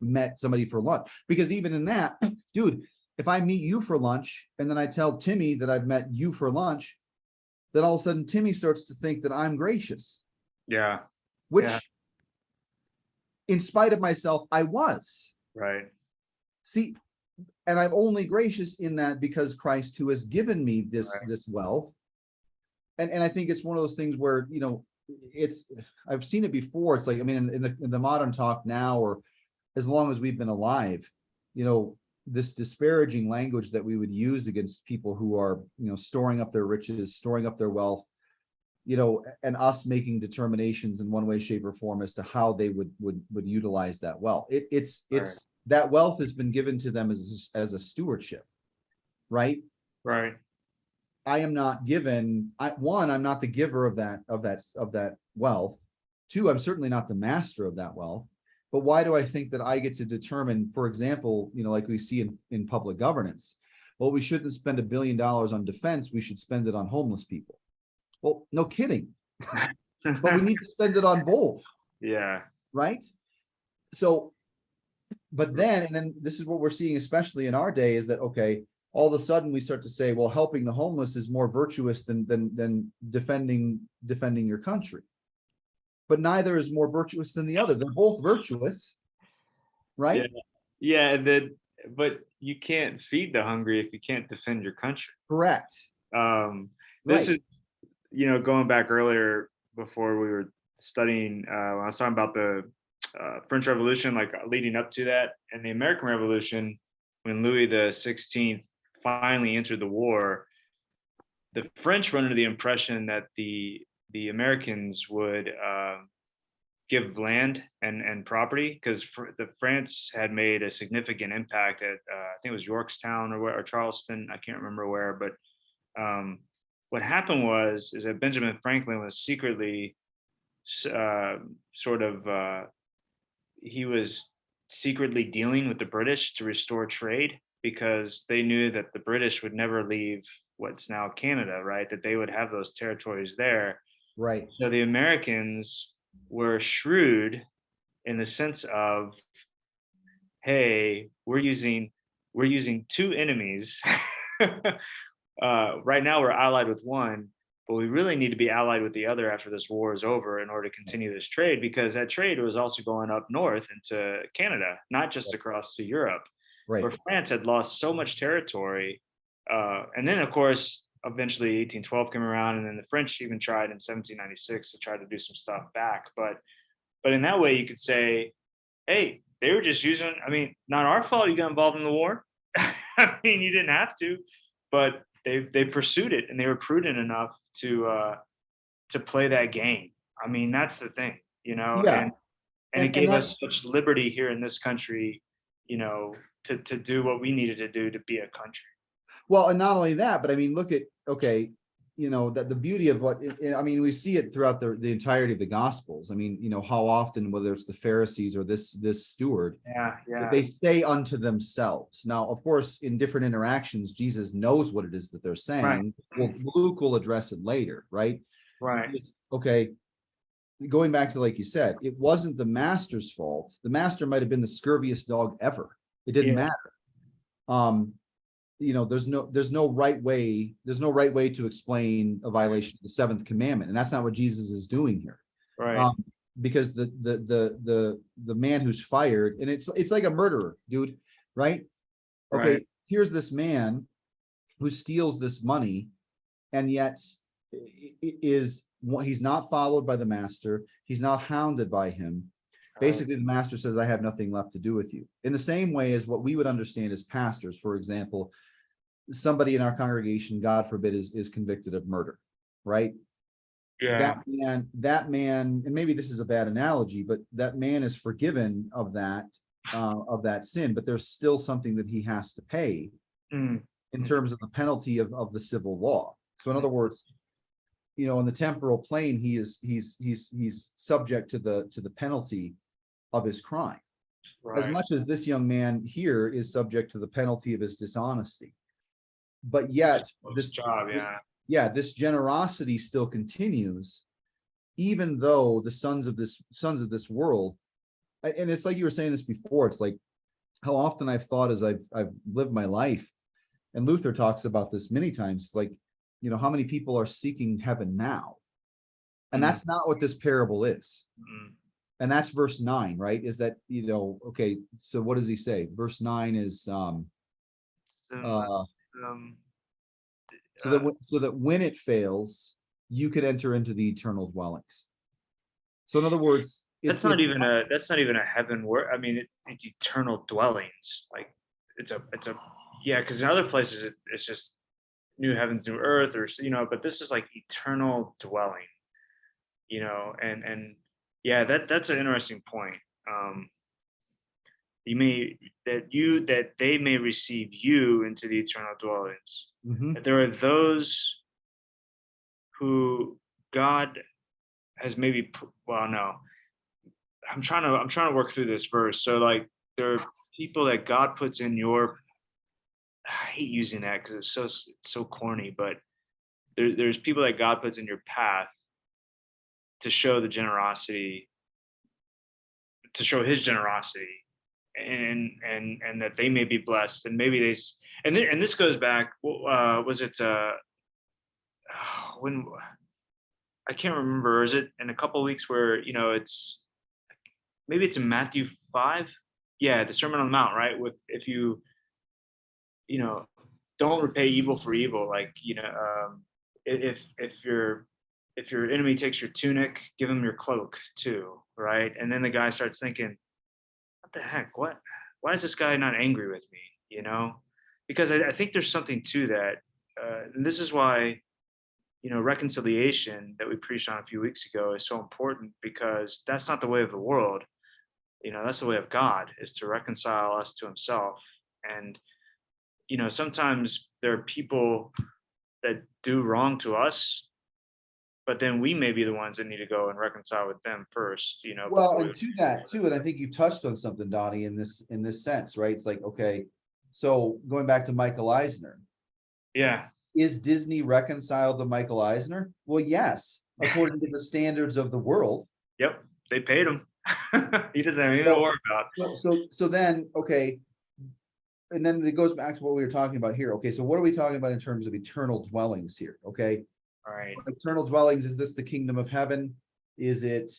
met somebody for lunch. Because even in that, dude, if I meet you for lunch and then I tell Timmy that I've met you for lunch, then all of a sudden Timmy starts to think that I'm gracious. Yeah. Which, Yeah. in spite of myself, I was. Right. See, and I'm only gracious in that because Christ, who has given me this wealth. And I think it's one of those things where, I've seen it before. It's like, I mean, in the modern talk now, or as long as we've been alive, this disparaging language that we would use against people who are, storing up their riches, storing up their wealth, and us making determinations in one way, shape, or form as to how they would utilize that wealth. It's that wealth has been given to them as a stewardship, right? Right. I am not given. I'm not the giver of that wealth. 2, I'm certainly not the master of that wealth. But why do I think that I get to determine, for example, like we see in public governance, well, we shouldn't spend $1 billion on defense. We should spend it on homeless people. Well, no kidding. But we need to spend it on both. Yeah. Right. So, but then this is what we're seeing, especially in our day, is that, okay, all of a sudden we start to say, well, helping the homeless is more virtuous than defending your country. But neither is more virtuous than the other. They're both virtuous, right? Yeah. But you can't feed the hungry if you can't defend your country. Correct. This is, going back earlier before we were studying, when I was talking about the French Revolution, like leading up to that, and the American Revolution, when Louis the 16th finally entered the war, the French were under the impression that the Americans would give land and property, because the France had made a significant impact at I think it was Yorktown or Charleston. I can't remember where, but um, what happened was is that Benjamin Franklin was secretly uh, sort of he was secretly dealing with the British to restore trade, because they knew that the British would never leave what's now Canada, right? That they would have those territories there. Right. So the Americans were shrewd in the sense of, hey, we're using two enemies. Right now we're allied with one, but we really need to be allied with the other after this war is over in order to continue this trade, because that trade was also going up north into Canada, not just across to Europe, Right. where France had lost so much territory. And then, of course, eventually 1812 came around, and then the French even tried in 1796 to try to do some stuff back. But in that way, you could say, hey, they were just using, I mean, not our fault you got involved in the war. I mean, you didn't have to, but they pursued it, and they were prudent enough to play that game. I mean, that's the thing, Yeah. and it And gave us that's, such liberty here in this country, to do what we needed to do to be a country. well, and not only that, but I mean, look at, okay, that the beauty of I mean, we see it throughout the entirety of the Gospels. I mean, how often, whether it's the Pharisees or this steward, Yeah, yeah, they say unto themselves. Now, of course, in different interactions, Jesus knows what it is that they're right, saying. Well, Luke will address it later, right? right, Okay, going back to, like you said, it wasn't the master's fault. The master might have been the scurviest dog ever. It didn't yeah, matter. Um, there's no right way to explain a violation of the seventh commandment, and that's not what Jesus is doing here. right, Um, because the man who's fired, and it's like a murderer, dude, right? right, Okay, here's this man who steals this money, and yet he's not followed by the master, he's not hounded by him. right, Basically, the master says, I have nothing left to do with you. In the same way as what we would understand as pastors, for example, somebody in our congregation, God forbid, is convicted of murder, right? yeah, That man, and maybe this is a bad analogy, but that man is forgiven of that sin, but there's still something that he has to pay mm, in mhm, terms of the penalty of the civil law. So in other words, in the temporal plane, he's subject to the penalty of his crime, as right. much as this young man here is subject to the penalty of his dishonesty. But yet Close job, this yeah, yeah, this generosity still continues, even though the sons of this world, and it's like you were saying this before, it's like how often I've thought as I've lived my life, and Luther talks about this many times, like, how many people are seeking heaven now? And mm, that's not what this parable is. mm. And that's verse 9, right? Is that, okay, so what does he say? Verse 9 is Um, uh um, so that uh, when it fails, you could enter into the eternal dwellings. So in other words, that's not even a heaven word. I mean, it's eternal dwellings. Like it's a yeah, because in other places it's just new heavens, new earth, or but this is like eternal dwelling. And yeah, that's an interesting point. Um, you may that they may receive you into the eternal dwellings. Mhm. That there are those who God has maybe well, no, I'm trying to work through this verse. So like there are people that God puts in your, I hate using that because it's so corny, but there's people that God puts in your path to show the generosity, to show his generosity, and that they may be blessed, and maybe and this goes back, was it when, I can't remember, is it in a couple of weeks where it's, maybe it's in Matthew 5. Yeah, the Sermon on the Mount, right? With, if you know don't repay evil for evil, like, if your enemy takes your tunic, give him your cloak too, right? And then the guy starts thinking, what the heck, why is this guy not angry with me, because I think there's something to that. And this is why reconciliation that we preached on a few weeks ago is so important, because that's not the way of the world. That's the way of God, is to reconcile us to himself. And, sometimes there are people that do wrong to us, but then we may be the ones that need to go and reconcile with them first, Well, before we. and to that too, and I think you touched on something, Donnie, in this sense, right? It's like, okay, so going back to Michael Eisner, Yeah. is Disney reconciled to Michael Eisner? Well, yes, according to the standards of the world. Yep. They paid him. He doesn't have anything to So, worry about. so then, okay, and then it goes back to what we were talking about here. Okay, so what are we talking about in terms of eternal dwellings here? Okay, All right. eternal dwellings, is this the kingdom of heaven? Is it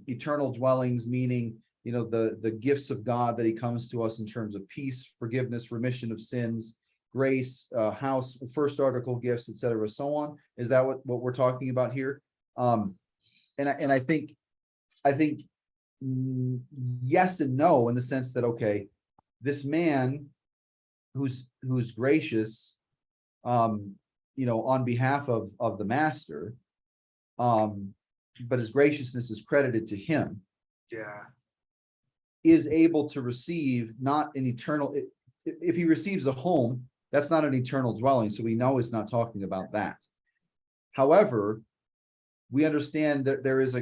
eternal dwellings, meaning, the gifts of God that he comes to us in terms of peace, forgiveness, remission of sins, grace, house, first article gifts, etc., so on? Is that what we're talking about here? And I think yes and no, in the sense that, okay, this man who's gracious, on behalf of the master, but his graciousness is credited to him, Yeah. is able to receive not an eternal, if he receives a home, that's not an eternal dwelling, so we know it's not talking about that. However, we understand that there is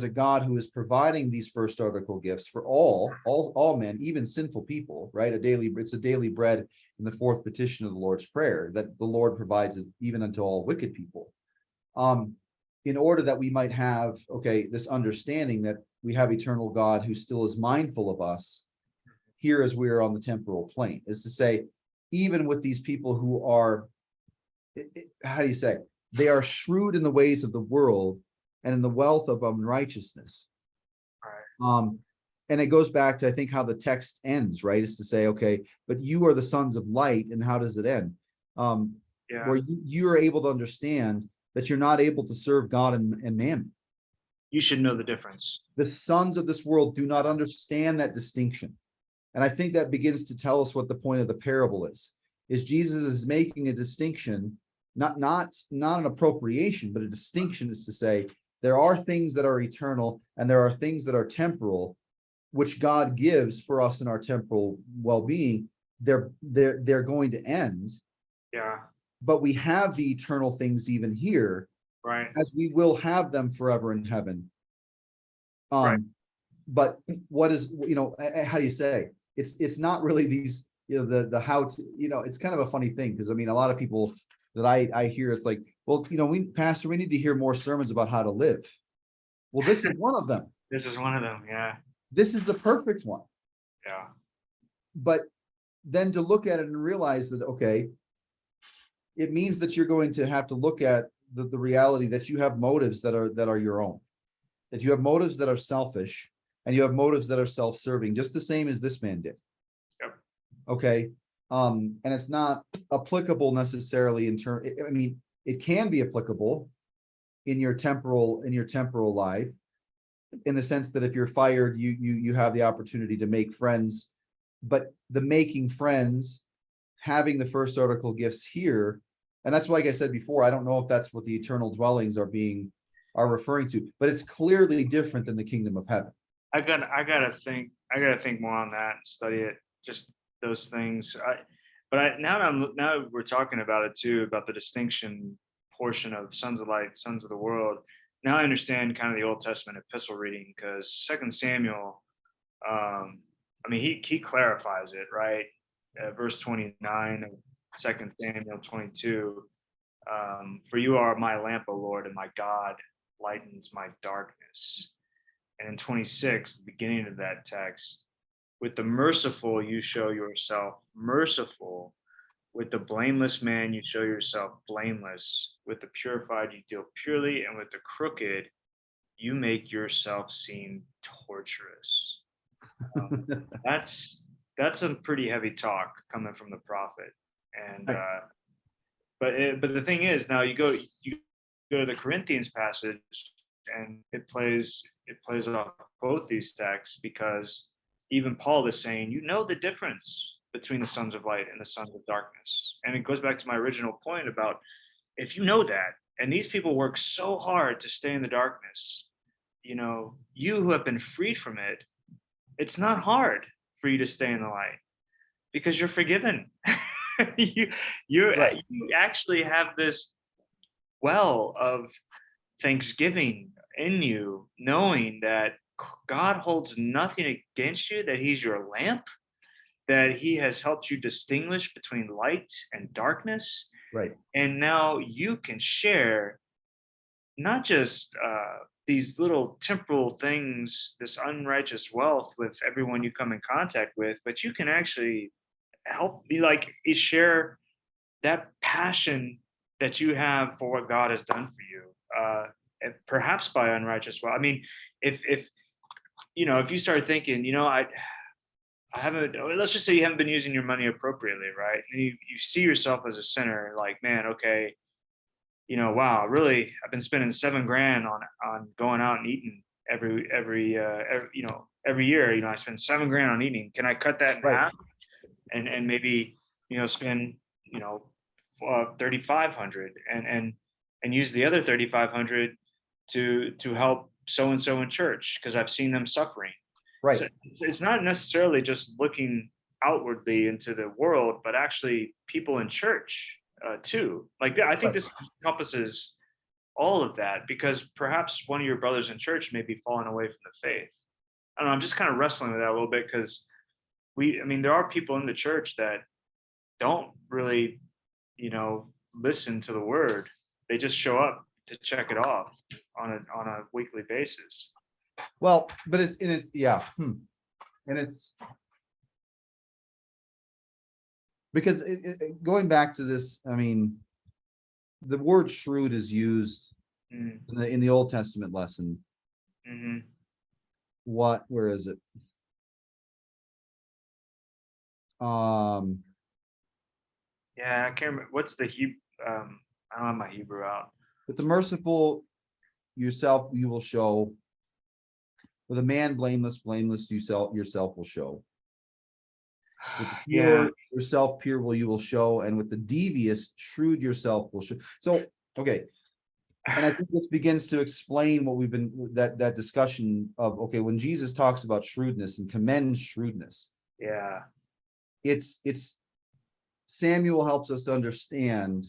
a God who is providing these first article gifts for all men, even sinful people, right? It's a daily bread in the fourth petition of the Lord's Prayer, that the Lord provides it even unto all wicked people. In order that we might have, okay, this understanding that we have eternal God who still is mindful of us here as we are on the temporal plane, is to say, even with these people who are, how do you say, they are shrewd in the ways of the world and in the wealth of unrighteousness. Right. And it goes back to, I think, how the text ends, right? Is to say, okay, but you are the sons of light, and how does it end? Yeah. Where you are able to understand that you're not able to serve God and mammon. You should know the difference. The sons of this world do not understand that distinction. And I think that begins to tell us what the point of the parable is Jesus is making a distinction, not an appropriation, but a distinction, is to say, there are things that are eternal and there are things that are temporal, which God gives for us in our temporal well-being. They're going to end. Yeah. But we have the eternal things even here, Right. as we will have them forever in heaven. Right. But what is, how do you say? It's not really these, the how to, it's kind of a funny thing, because I mean, a lot of people that I hear, it's like, well, Pastor, we need to hear more sermons about how to live. Well, this is one of them. This is one of them. Yeah. This is the perfect one. Yeah. But then to look at it and realize that, okay, it means that you're going to have to look at the reality that you have motives that are your own, that you have motives that are selfish, and you have motives that are self-serving, just the same as this man did. Yep. Okay. And it's not applicable necessarily I mean, it can be applicable in your temporal life, in the sense that if you're fired, you have the opportunity to make friends, but the making friends, having the first article gifts here, and that's why, like I said before, I don't know if that's what the eternal dwellings are referring to, but it's clearly different than the kingdom of heaven. I gotta think more on that and study it, just those things. Now we're talking about it too, about the distinction portion of sons of light, sons of the world. Now I understand kind of the Old Testament epistle reading, because Second Samuel, he clarifies it, right? Verse 29 of Second Samuel 22. For you are my lamp, O Lord, and my God lightens my darkness. And in 26, the beginning of that text, with the merciful you show yourself merciful, with the blameless man you show yourself blameless, with the purified you deal purely, and with the crooked you make yourself seem torturous. That's some pretty heavy talk coming from the prophet. And but the thing is, now you go to the Corinthians passage, and it plays off both these texts, because even Paul is saying, the difference between the sons of light and the sons of darkness. And it goes back to my original point about if you know that, and these people work so hard to stay in the darkness, you who have been freed from it, it's not hard for you to stay in the light because you're forgiven. you Right. you actually have this well of thanksgiving in you, knowing that God holds nothing against you, that He's your lamp, that He has helped you distinguish between light and darkness. Right. And now you can share not just these little temporal things, this unrighteous wealth with everyone you come in contact with, but you can actually help be like share that passion that you have for what God has done for you, and perhaps by unrighteous wealth. I mean, if if you start thinking, I haven't. Let's just say you haven't been using your money appropriately, right? And you see yourself as a sinner, like, man, okay, wow, really, I've been spending 7 grand on going out and eating every year. I spend 7 grand on eating. Can I cut that in Right. half and maybe spend 3,500 and use the other 3,500 to help so and so in church because I've seen them suffering. Right. So it's not necessarily just looking outwardly into the world, but actually people in church too. Like I think Right. this encompasses all of that because perhaps one of your brothers in church may be falling away from the faith. I don't know. I'm just kind of wrestling with that a little bit because I mean, there are people in the church that don't really, listen to the word. They just show up to check it off on a weekly basis. Well, but it's yeah. And it's because going back to this, I mean, the word shrewd is used Mm, in the Old Testament lesson. hmm Where is it? Um, Yeah, I can't remember what's the Hebrew. I don't have my Hebrew out. but the merciful yourself you will show. With a man blameless yourself will show. With the Yeah, pure yourself pure will you will show, and with the devious shrewd yourself will show. So okay, and I think this begins to explain what we've been that discussion of okay, when Jesus talks about shrewdness and commends shrewdness, yeah, it's Samuel helps us understand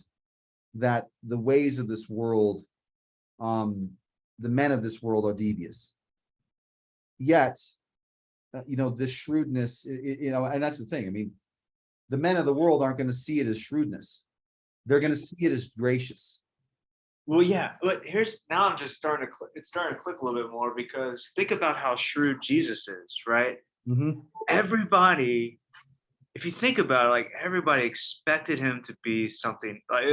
that the ways of this world, the men of this world are devious. Yet, this shrewdness, and that's the thing. I mean, the men of the world aren't going to see it as shrewdness. They're going to see it as gracious. Well, yeah, but now I'm just starting to click. It's starting to click a little bit more because think about how shrewd Jesus is, right? Mm-hmm. Everybody, if you think about it, like everybody expected him to be something. Like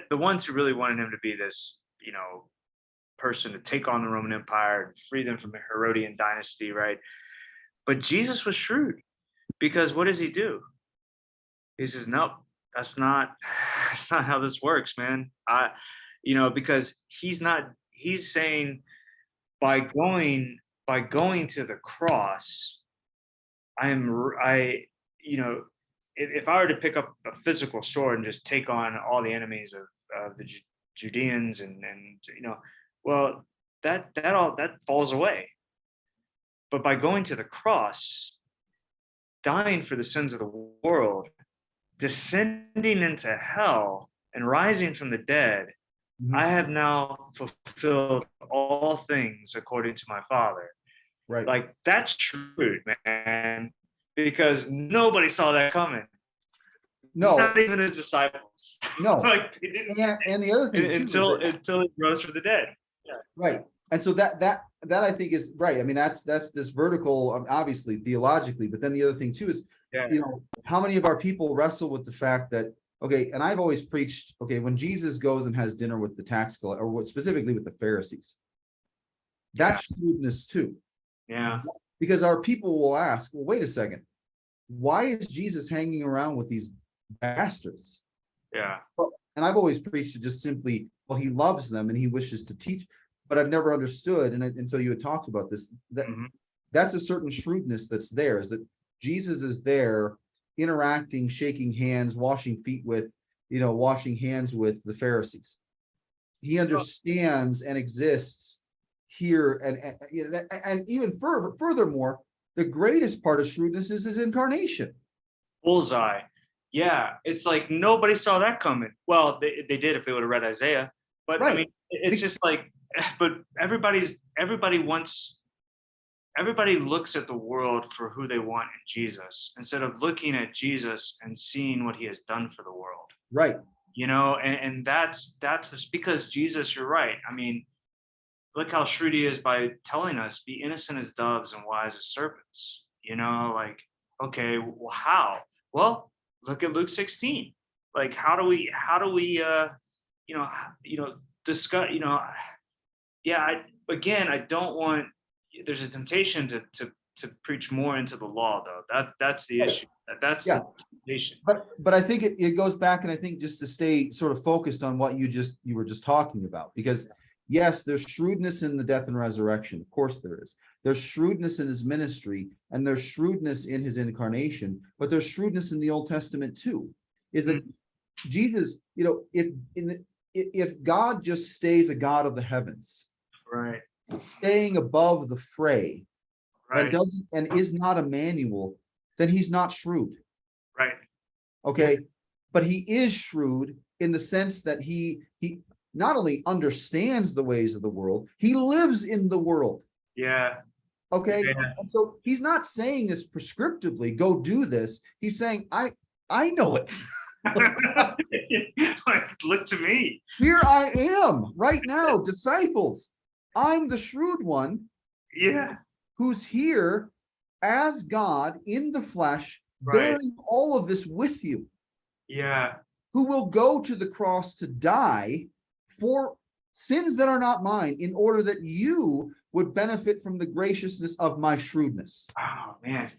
the ones who really wanted him to be this, person to take on the Roman Empire and free them from the Herodian dynasty, right? But Jesus was shrewd because what does he do? He says, "Nope, that's not that's not how this works, man." Because he's saying by going to the cross, you know, if I were to pick up a physical sword and just take on all the enemies of the Judeans and well, that falls away. But by going to the cross, dying for the sins of the world, descending into hell and rising from the dead, Mm-hmm. I have now fulfilled all things according to my Father. Right. Like that's true, man, because nobody saw that coming. No, Not even his disciples. no. Like they didn't And the other thing too is that, until he rose from the dead. Yeah. right. And so that I think is right. I mean, that's this vertical, obviously theologically, but then the other thing too is, Yeah. how many of our people wrestle with the fact that, okay, and I've always preached, okay, when Jesus goes and has dinner with the tax collector, or what specifically with the Pharisees, that's shrewdness too. Yeah. Because our people will ask, well, wait a second, why is Jesus hanging around with these bastards? Yeah. Well, and I've always preached to just simply, well, he loves them and he wishes to teach, but I've never understood, and until you had talked about this, that Mhm. that's a certain shrewdness that's there, is that Jesus is there interacting, shaking hands, washing hands with the Pharisees. he understands and exists here, and even furthermore, the greatest part of shrewdness is his incarnation. Bullseye. Yeah, it's like nobody saw that coming. Well, they did if they would have read Isaiah, but I Right. mean, it's just like, but everybody looks at the world for who they want in Jesus instead of looking at Jesus and seeing what he has done for the world. Right. And that's just because Jesus, you're right. I mean, look how shrewd he is by telling us, be innocent as doves and wise as serpents. Like, okay, well, how? Well, look at Luke 16. Like, how do we discuss, yeah, I don't want, there's a temptation to preach more into the law, though. That's the issue. That's Yeah. the temptation. But I think it goes back, and I think just to stay sort of focused on what you were just talking about, because yes, there's shrewdness in the death and resurrection. Of course there is. There's shrewdness in his ministry, and there's shrewdness in his incarnation, but there's shrewdness in the Old Testament too. Is that Jesus, if God just stays a God of the heavens, Right. staying above the fray, Right. and is not Emmanuel, then he's not shrewd. Right. Okay. But he is shrewd in the sense that he not only understands the ways of the world, he lives in the world. Yeah. Okay. Yeah. And so he's not saying this prescriptively, go do this. He's saying, I know it. Like, look to me. Here I am right now, disciples. I'm the shrewd one. Yeah. Who's here as God in the flesh, Right. bearing all of this with you. Yeah. Who will go to the cross to die for sins that are not mine, in order that you would benefit from the graciousness of my shrewdness. Oh man,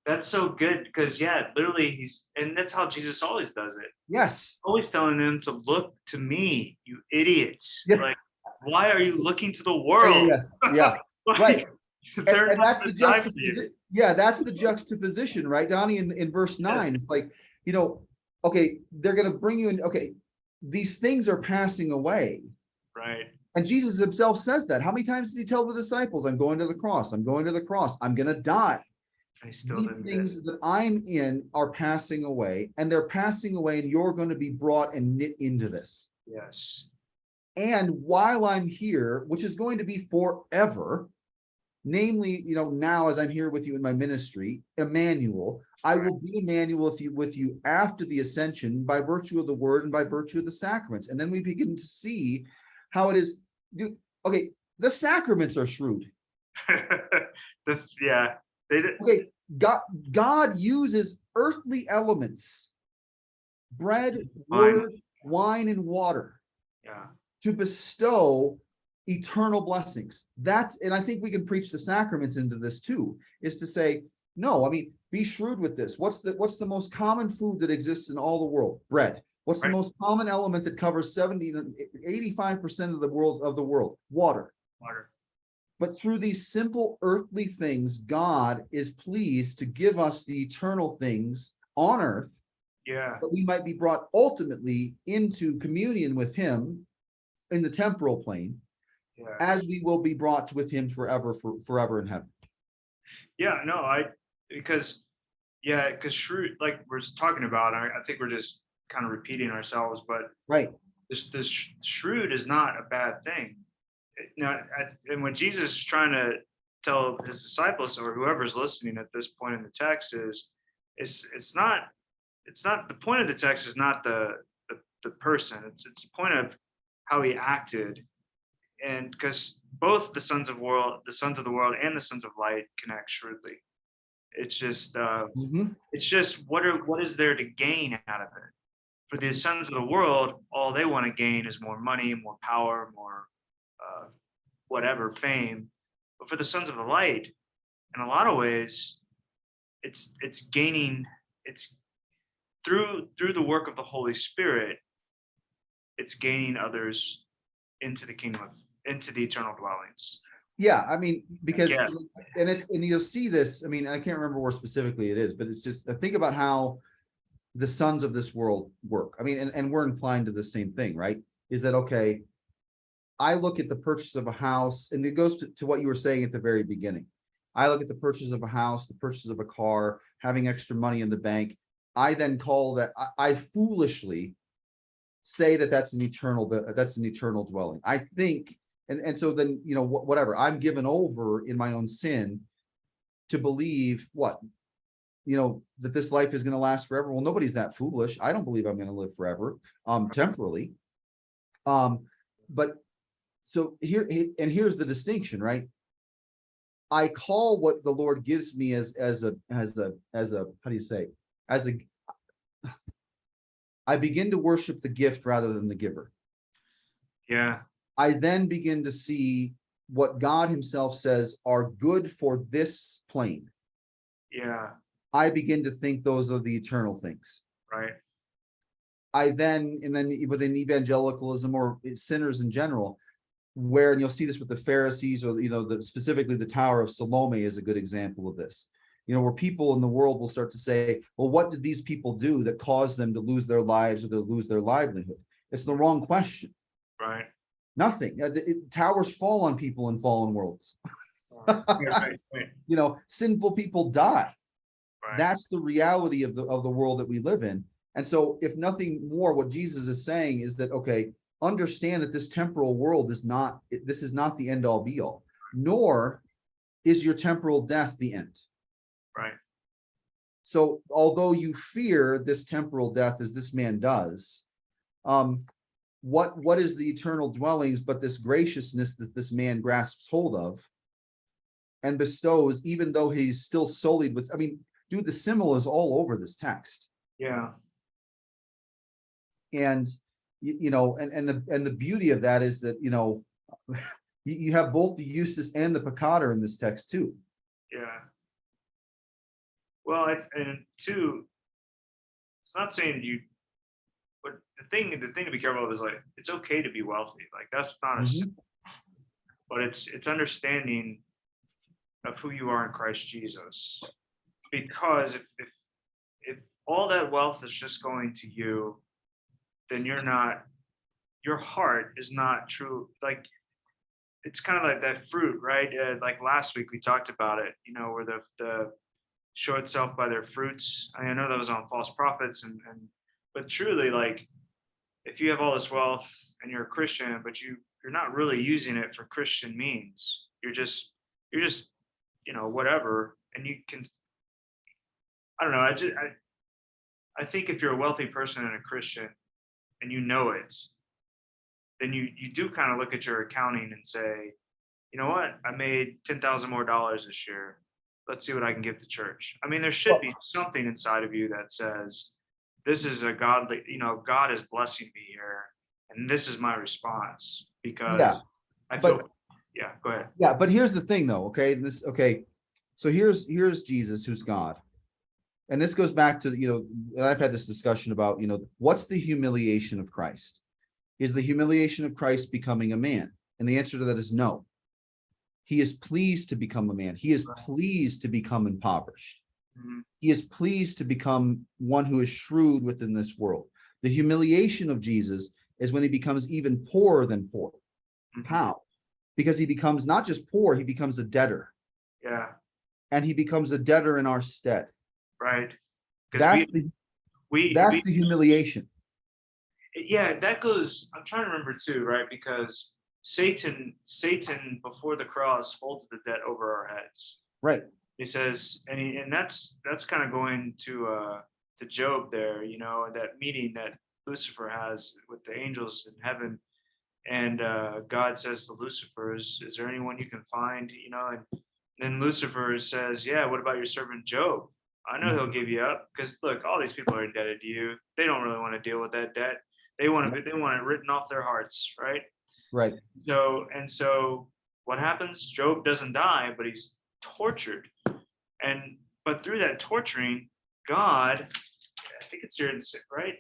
that's so good, because literally and that's how Jesus always does it. Yes. Always telling them to look to me, you idiots. Yeah. Like, why are you looking to the world? Yeah. Like, Right. they're And not that's the gonna die for you. juxtaposition. Yeah, that's the juxtaposition, right, Donnie? In verse 9, it's like, okay, they're going to bring you in. Okay, these things are passing away. Right. And Jesus himself says that. How many times does he tell the disciples, I'm going to the cross, I'm going to the cross, I'm going to die. I still These didn't things that I'm in are passing away, and they're passing away, and you're going to be brought and knit into this. Yes. And while I'm here, which is going to be forever, namely, now as I'm here with you in my ministry, Emmanuel, I will be Emmanuel with you after the ascension by virtue of the word and by virtue of the sacraments. And then we begin to see how it is. Okay, the sacraments are shrewd. Yeah. They did. Okay, God uses earthly elements, bread, word, wine, and water, Yeah. to bestow eternal blessings. And I think we can preach the sacraments into this too, is to say, no, I mean, be shrewd with this. What's the most common food that exists in all the world? Bread. What's the most common element that covers 70 to 85% of the world? Water. Water. But through these simple earthly things, God is pleased to give us the eternal things on earth. Yeah. That we might be brought ultimately into communion with him in the temporal plane, as we will be brought with him forever in heaven. Yeah, no, because shrewd, like we're talking about, I think we're just kind of repeating ourselves, but right, this shrewd is not a bad thing. And when Jesus is trying to tell his disciples or whoever's listening at this point in the text it's not the point of the text is not the person. It's the point of how he acted. And because both the sons of the world and the sons of light can act shrewdly. It's just what is there to gain out of it? For the sons of the world, all they want to gain is more money, more power, more whatever, fame. But for the sons of the light, in a lot of ways, it's gaining, it's through the work of the Holy Spirit, it's gaining others into the kingdom into the eternal dwellings. Yeah, I mean, because and you'll see this. I mean, I can't remember where specifically it is, but it's just think about how the sons of this world work. I mean, and we're inclined to the same thing, right? Is that okay? I look at the purchase of a house, and it goes to what you were saying at the very beginning. I look at the purchase of a house, the purchase of a car, having extra money in the bank. I then call that, I foolishly say that that's an eternal dwelling. I think, and so then, whatever, I'm given over in my own sin to believe what? That this life is going to last forever. Well, nobody's that foolish. I don't believe I'm going to live forever, temporally. But so here's the distinction, right? I call what the Lord gives me as a how do you say, I begin to worship the gift rather than the giver. Yeah. I then begin to see what God himself says are good for this plane. Yeah. I begin to think those are the eternal things. Right. And then within evangelicalism or sinners in general, and you'll see this with the Pharisees, or specifically the Tower of Salome is a good example of this. Where people in the world will start to say, well, what did these people do that caused them to lose their lives or to lose their livelihood? It's the wrong question. Right. Nothing. Towers fall on people in fallen worlds. Right. Sinful people die. Right. That's the reality of the world that we live in. And so, if nothing more, what Jesus is saying is that, okay, understand that this temporal world is not the end all be all, nor is your temporal death the end. Right. So although you fear this temporal death as this man does, what is the eternal dwellings but this graciousness that this man grasps hold of and bestows, even though he's still sullied with, dude, the symbol is all over this text. Yeah. And the beauty of that is that you have both the Eustace and the Peccator in this text too. Yeah. Well, and two, it's not saying but the thing to be careful of is, like, it's okay to be wealthy. Like, that's not a sin, but it's understanding of who you are in Christ Jesus. Because if all that wealth is just going to you, then your heart is not true. Like, it's kind of like that fruit, right? Like last week we talked about it, where the show itself by their fruits. I know that was on false prophets, but truly, like, if you have all this wealth and you're a Christian, but you're not really using it for Christian means, you're just whatever, and you can, I don't know, I think if you're a wealthy person and a Christian and it, then you do kind of look at your accounting and say, you know what, I made $10,000 more this year. Let's see what I can give to church. There should be something inside of you that says, this is a godly, God is blessing me here, and this is my response, because I feel, go ahead. Yeah, but here's the thing though, okay? So here's Jesus, who's God. And this goes back to, and I've had this discussion about, what's the humiliation of Christ? Is the humiliation of Christ becoming a man? And the answer to that is no. He is pleased to become a man. He is pleased to become impoverished. Mm-hmm. He is pleased to become one who is shrewd within this world. The humiliation of Jesus is when he becomes even poorer than poor. Mm-hmm. How? Because he becomes not just poor, he becomes a debtor. Yeah. And he becomes a debtor in our stead. Right. That's the humiliation. Yeah, that goes, I'm trying to remember too, right? Because Satan before the cross holds the debt over our heads. Right. He says, and that's kind of going to Job there, that meeting that Lucifer has with the angels in heaven. And God says to Lucifer, is there anyone you can find? And then Lucifer says, yeah, what about your servant Job? I know he'll give you up, because look, all these people are indebted to you. They don't really want to deal with that debt. They want it written off their hearts, right? Right. So what happens? Job doesn't die, but he's tortured. But through that torturing, God, I think it's here, right?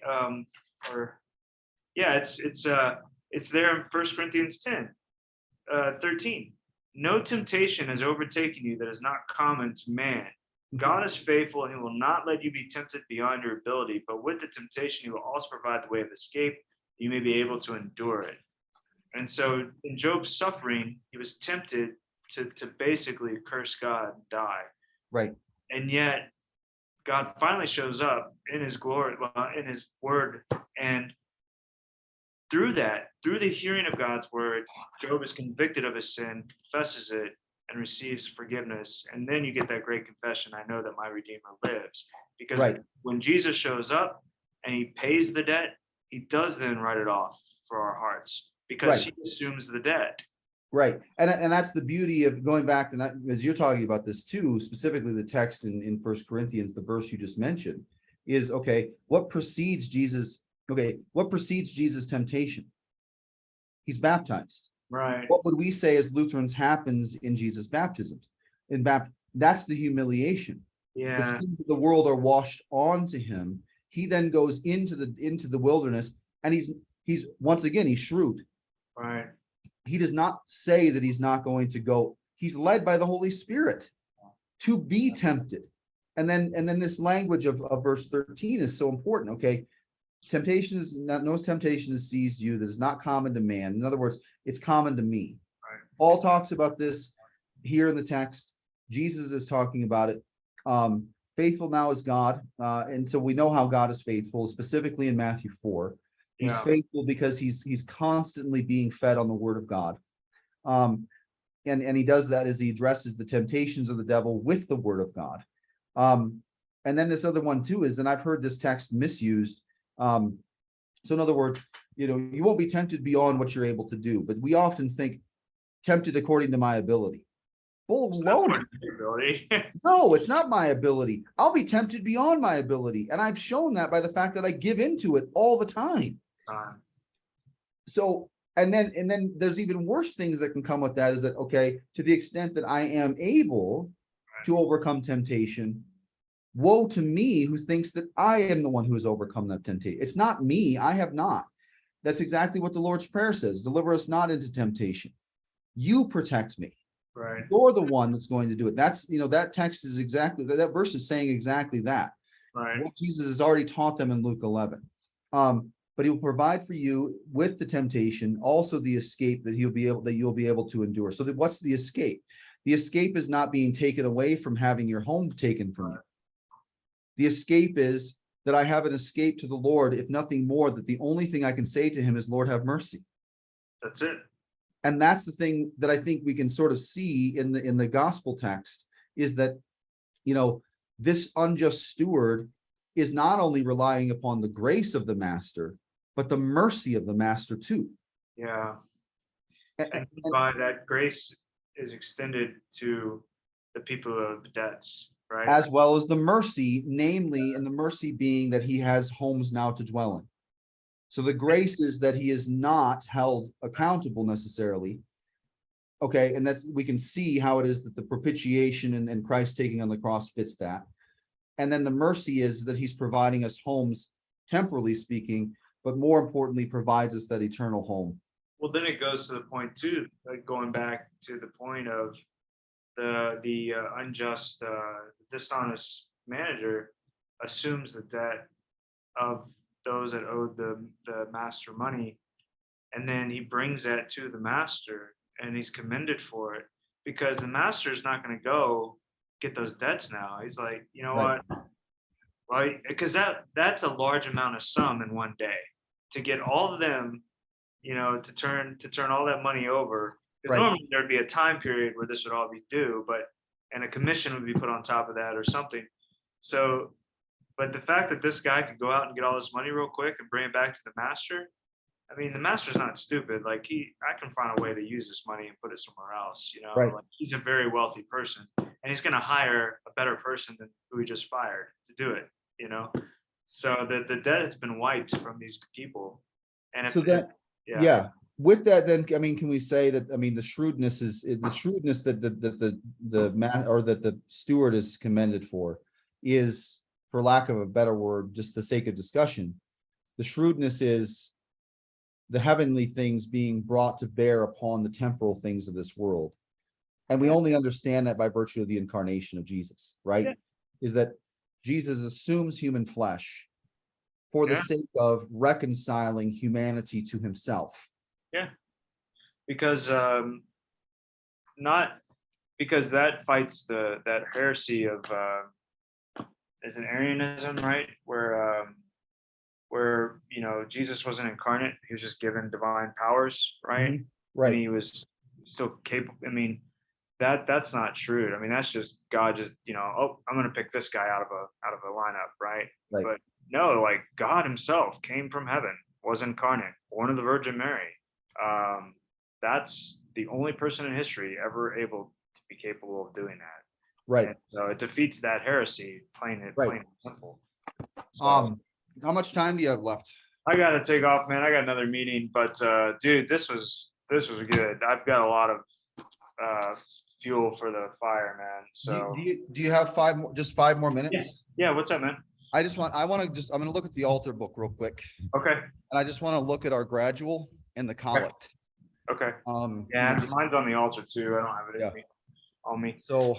It's there in 1 Corinthians 13. No temptation has overtaken you that is not common to man. God is faithful, and he will not let you be tempted beyond your ability, but with the temptation, he will also provide the way of escape. You may be able to endure it. And so in Job's suffering, he was tempted to basically curse God and die. Right. And yet God finally shows up in his glory, in his word. And through that, through the hearing of God's word, Job is convicted of his sin, confesses it, and receives forgiveness. And then you get that great confession, I know that my Redeemer lives. Because Right. when Jesus shows up and he pays the debt, he does then write it off for our hearts because Right. he assumes the debt. Right. And that's the beauty of going back to that, as you're talking about this too, specifically the text in First Corinthians, the verse you just mentioned, is okay, what precedes Jesus? Okay, what precedes Jesus' temptation? He's baptized. Right. What would we say as Lutherans happens in Jesus' baptisms? That's the humiliation. The Yeah. sins of the world are washed onto him. He then goes into the wilderness, and he's once again, he's shrewd. Right. He does not say that he's not going to go. He's led by the Holy Spirit to be tempted. And then this language of verse 13 is so important. Okay, temptation is not, no temptation has seized you that is not common to man. In other words, it's common to me. Right. Paul talks about this here in the text. Jesus is talking about it. Faithful now is God. And so we know how God is faithful, specifically in Matthew 4. He's faithful because he's constantly being fed on the word of God. And he does that as he addresses the temptations of the devil with the word of God. And then this other one too is, and I've heard this text misused. So in other words, you won't be tempted beyond what you're able to do, but we often think tempted according to my ability. Full load. No, it's not my ability. I'll be tempted beyond my ability. And I've shown that by the fact that I give into it all the time. So, and then there's even worse things that can come with that, is that, okay, to the extent that I am able to overcome temptation, woe to me who thinks that I am the one who has overcome that temptation. It's not me, I have not. That's exactly what the Lord's Prayer says. Deliver us not into temptation. You protect me. Right. You're the one that's going to do it. That's, that text is exactly, that verse is saying exactly that. Right. What Jesus has already taught them in Luke 11. But he will provide for you with the temptation, also the escape that you'll be able to endure. So what's the escape? The escape is not being taken away from having your home taken from you. The escape is that I have an escape to the Lord, if nothing more, that the only thing I can say to him is, Lord, have mercy. That's it. And that's the thing that I think we can sort of see in the gospel text, is that, this unjust steward is not only relying upon the grace of the master, but the mercy of the master too. Yeah. And by that, grace is extended to the people of debts, right? As well as the mercy, namely, and the mercy being that he has homes now to dwell in. So the grace is that he is not held accountable necessarily. Okay, and we can see how it is that the propitiation and Christ taking on the cross fits that. And then the mercy is that he's providing us homes, temporally speaking, but more importantly, provides us that eternal home. Well, then it goes to the point too, like going back to the point of the unjust, dishonest manager assumes the debt of those that owed the master money, and then he brings that to the master, and he's commended for it, because the master is not going to go get those debts now. He's like, you know Right. what, right? Because that's a large amount of sum in one day to get all of them, to turn all that money over. Because Right. normally there'd be a time period where this would all be due, and a commission would be put on top of that or something. So, but the fact that this guy could go out and get all this money real quick and bring it back to the master, I mean, the master's not stupid. Like I can find a way to use this money and put it somewhere else. Right. Like he's a very wealthy person, and he's going to hire a better person than who he just fired to do it. So the debt has been wiped from these people, and So that, yeah. With that, then, I mean, can we say that, I mean, the shrewdness that the steward is commended for is, for lack of a better word, just the sake of discussion, the shrewdness is the heavenly things being brought to bear upon the temporal things of this world. And we only understand that by virtue of the incarnation of Jesus, right? Yeah. Is that Jesus assumes human flesh for the sake of reconciling humanity to himself. Yeah. because not because that fights that heresy of is it Arianism, right? Where Jesus wasn't incarnate, he was just given divine powers, right? And Right, he was still capable. I mean, that's not true. I mean, that's just God just, oh, I'm gonna pick this guy out of a lineup, right? right, But no, like God himself came from heaven, was incarnate, born of the Virgin Mary. That's the only person in history ever able to be capable of doing that. right, And so it defeats that heresy, right. plain and simple. So How much time do you have left? I gotta take off, man. I got another meeting, but dude, this was good. I've got a lot of uh, fuel for the fire, man. So Do you have just 5 more yeah, minutes? yeah. What's up, man? I'm gonna look at the altar book real quick, Okay, and I just want to look at our gradual and the collect. okay. You Yeah, know, just, mine's on the altar too. I don't have it Yeah. in me, on me. so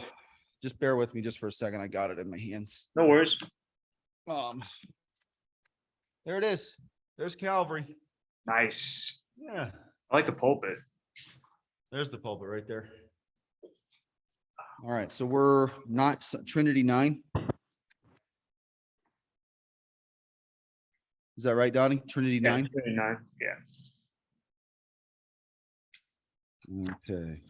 just bear with me just for a second. I got it in my hands. No worries. There it is. There's Calvary. Nice. Yeah. I like the pulpit. There's the pulpit right there. All right, so we're not Trinity 9. Is that right, Donnie? Trinity Yeah, 9? 29. Yeah. Okay.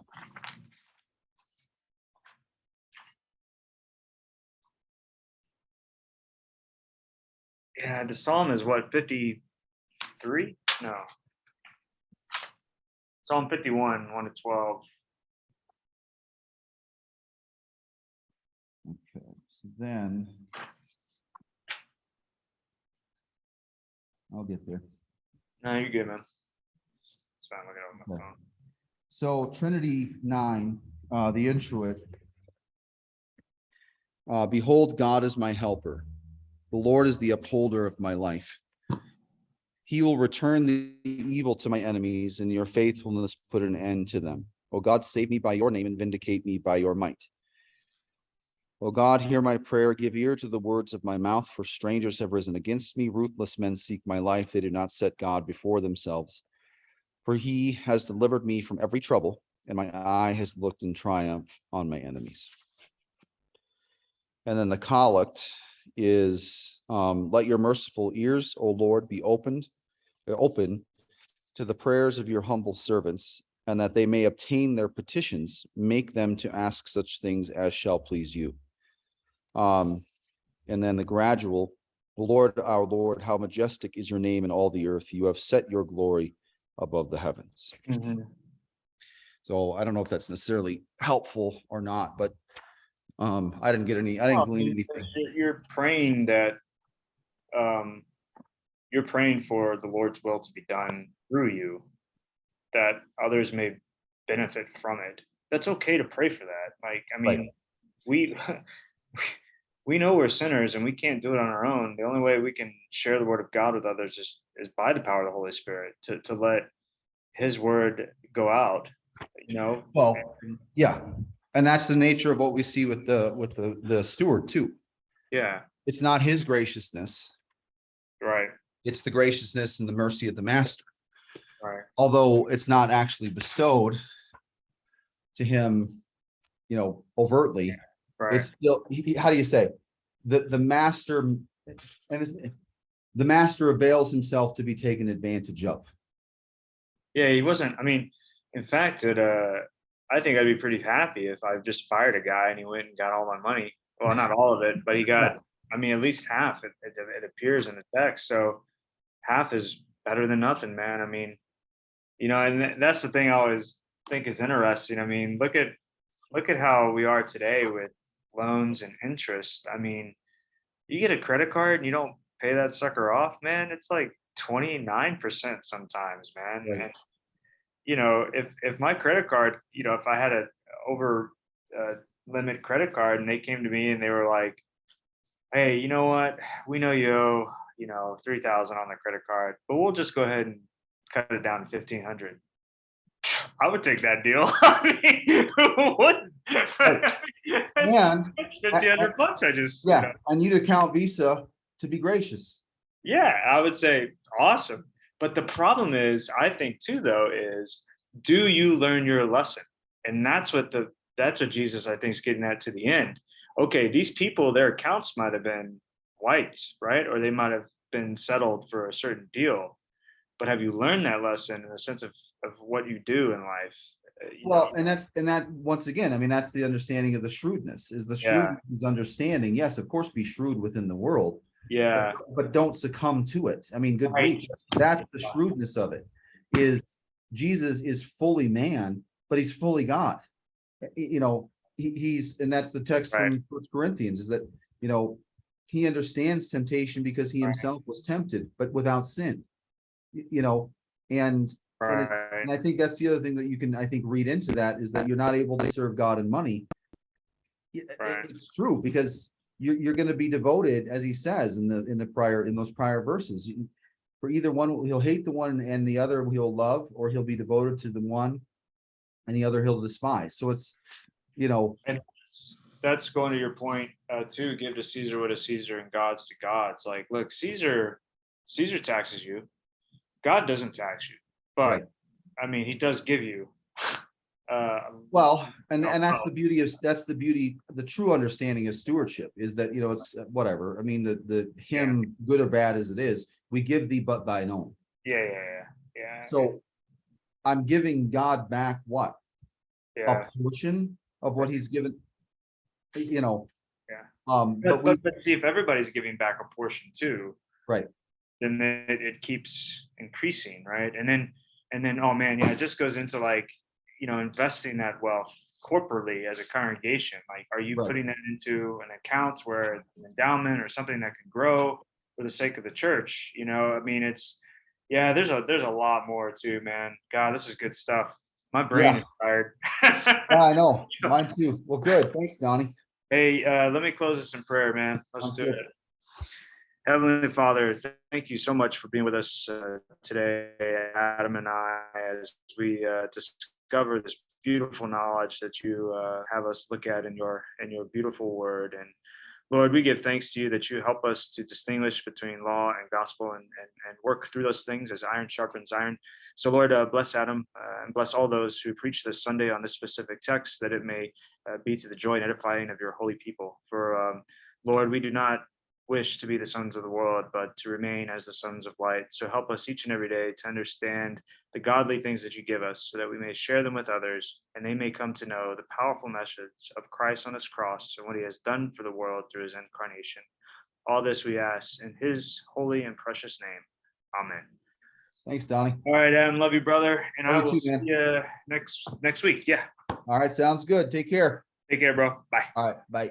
Yeah, the Psalm is what, 53? No. Psalm 51, 1 to 12. Okay, so then I'll get there. No, you're good, man. It's fine. Look at my Okay. phone. So Trinity 9, the introit. Behold, God is my helper. The Lord is the upholder of my life. He will return the evil to my enemies, and your faithfulness put an end to them. O God, save me by your name and vindicate me by your might. O God, hear my prayer. Give ear to the words of my mouth, for strangers have risen against me. Ruthless men seek my life. They do not set God before themselves. For he has delivered me from every trouble, and my eye has looked in triumph on my enemies. And then the collect is, let your merciful ears, O Lord, be open to the prayers of your humble servants, and that they may obtain their petitions, make them to ask such things as shall please you. And then the gradual, Lord, our Lord, how majestic is your name in all the earth. You have set your glory above the heavens. Mm-hmm. So I don't know if that's necessarily helpful or not, but I didn't glean anything. You're praying that you're praying for the Lord's will to be done through you, that others may benefit from it. That's okay to pray for that. Like, I mean, Right. we we know we're sinners and we can't do it on our own. The only way we can share the word of God with others is by the power of the Holy Spirit to let his word go out, Well, yeah. And that's the nature of what we see with the steward too. Yeah, It's not his graciousness. right, It's the graciousness and the mercy of the master. right. Although it's not actually bestowed to him, overtly. Right. It's still, how do you say? The master, the master avails himself to be taken advantage of. Yeah, he wasn't. I mean, in fact, I think I'd be pretty happy if I just fired a guy and he went and got all my money. Well, not all of it, but he got, I mean, at least half. It appears in the text. So half is better than nothing, man. I mean, and that's the thing I always think is interesting. I mean, look at how we are today with loans and interest. I mean, you get a credit card and you don't pay that sucker off, man. It's like 29% sometimes, man. Right. And if my credit card, if I had a over limit credit card and they came to me and they were like, hey, you know what? We know you owe, 3,000 on the credit card, but we'll just go ahead and cut it down to 1,500. I would take that deal. I mean, who wouldn't? And That's 1,500 bucks. I just, and you'd account Visa to be gracious. yeah, I would say awesome. But the problem is, I think too, though, is do you learn your lesson? And that's what Jesus, I think, is getting at to the end. Okay, these people, their accounts might have been white, right? Or they might have been settled for a certain deal. But have you learned that lesson in the sense of what you do in life? Well, and that once again, I mean, that's the understanding of the shrewdness, is the Yeah, shrewdness is understanding. Yes, of course, be shrewd within the world, yeah, but don't succumb to it. I mean, good right. grief, that's the shrewdness of it. Is Jesus is fully man, but he's fully God. You know, he's, and that's the text Right, from First Corinthians, is that, you know, he understands temptation because he right, himself was tempted, but without sin. You know, and and it, right, and I think that's the other thing that you can, I think, read into that, is that you're not able to serve God and money. right. It's true, because you're going to be devoted, as he says in those prior verses. For either one, he'll hate the one, and the other he'll love, or he'll be devoted to the one and the other he'll despise. So it's, you know, And that's going to your point too. Give to Caesar what is Caesar, and God's to God's. Like, look, Caesar taxes you. God doesn't tax you, right. but I mean, he does give you. Uh, Well, and no, that's the beauty of, the true understanding of stewardship, is that, you know, it's whatever. I mean, the yeah, hymn, good or bad as it is, we give thee but thine own. yeah, So I'm giving God back what? A yeah, portion of what he's given, you know, yeah. but we, But see, if everybody's giving back a portion too, right, then it keeps increasing, right? And then, oh man, yeah, it just goes into like, investing that wealth corporately as a congregation. Like, are you right. putting that into an account where it's an endowment or something that can grow for the sake of the church? I mean, yeah, there's a lot more too, man. God, this is good stuff. My brain Yeah, is tired. yeah, I know. Mine too. Well, good. Thanks, Donnie. Hey, let me close this in prayer, man. Let's Sounds do good. it. Heavenly Father, thank you so much for being with us today, Adam and I, as we discover this beautiful knowledge that you have us look at in your beautiful word. And Lord, we give thanks to you that you help us to distinguish between law and gospel, and work through those things as iron sharpens iron. So, Lord, bless Adam and bless all those who preach this Sunday on this specific text, that it may be to the joy and edifying of your holy people. For Lord, we do not wish to be the sons of the world, but to remain as the sons of light. So help us each and every day to understand the godly things that you give us, so that we may share them with others, and they may come to know the powerful message of Christ on his cross and what he has done for the world through his incarnation. All this we ask in his holy and precious name. Amen. Thanks, Donnie. All right, Adam, love you, brother, and Love I you will too, see man. you next week. Yeah, All right, sounds good. Take care. take care, bro. Bye. All right, bye.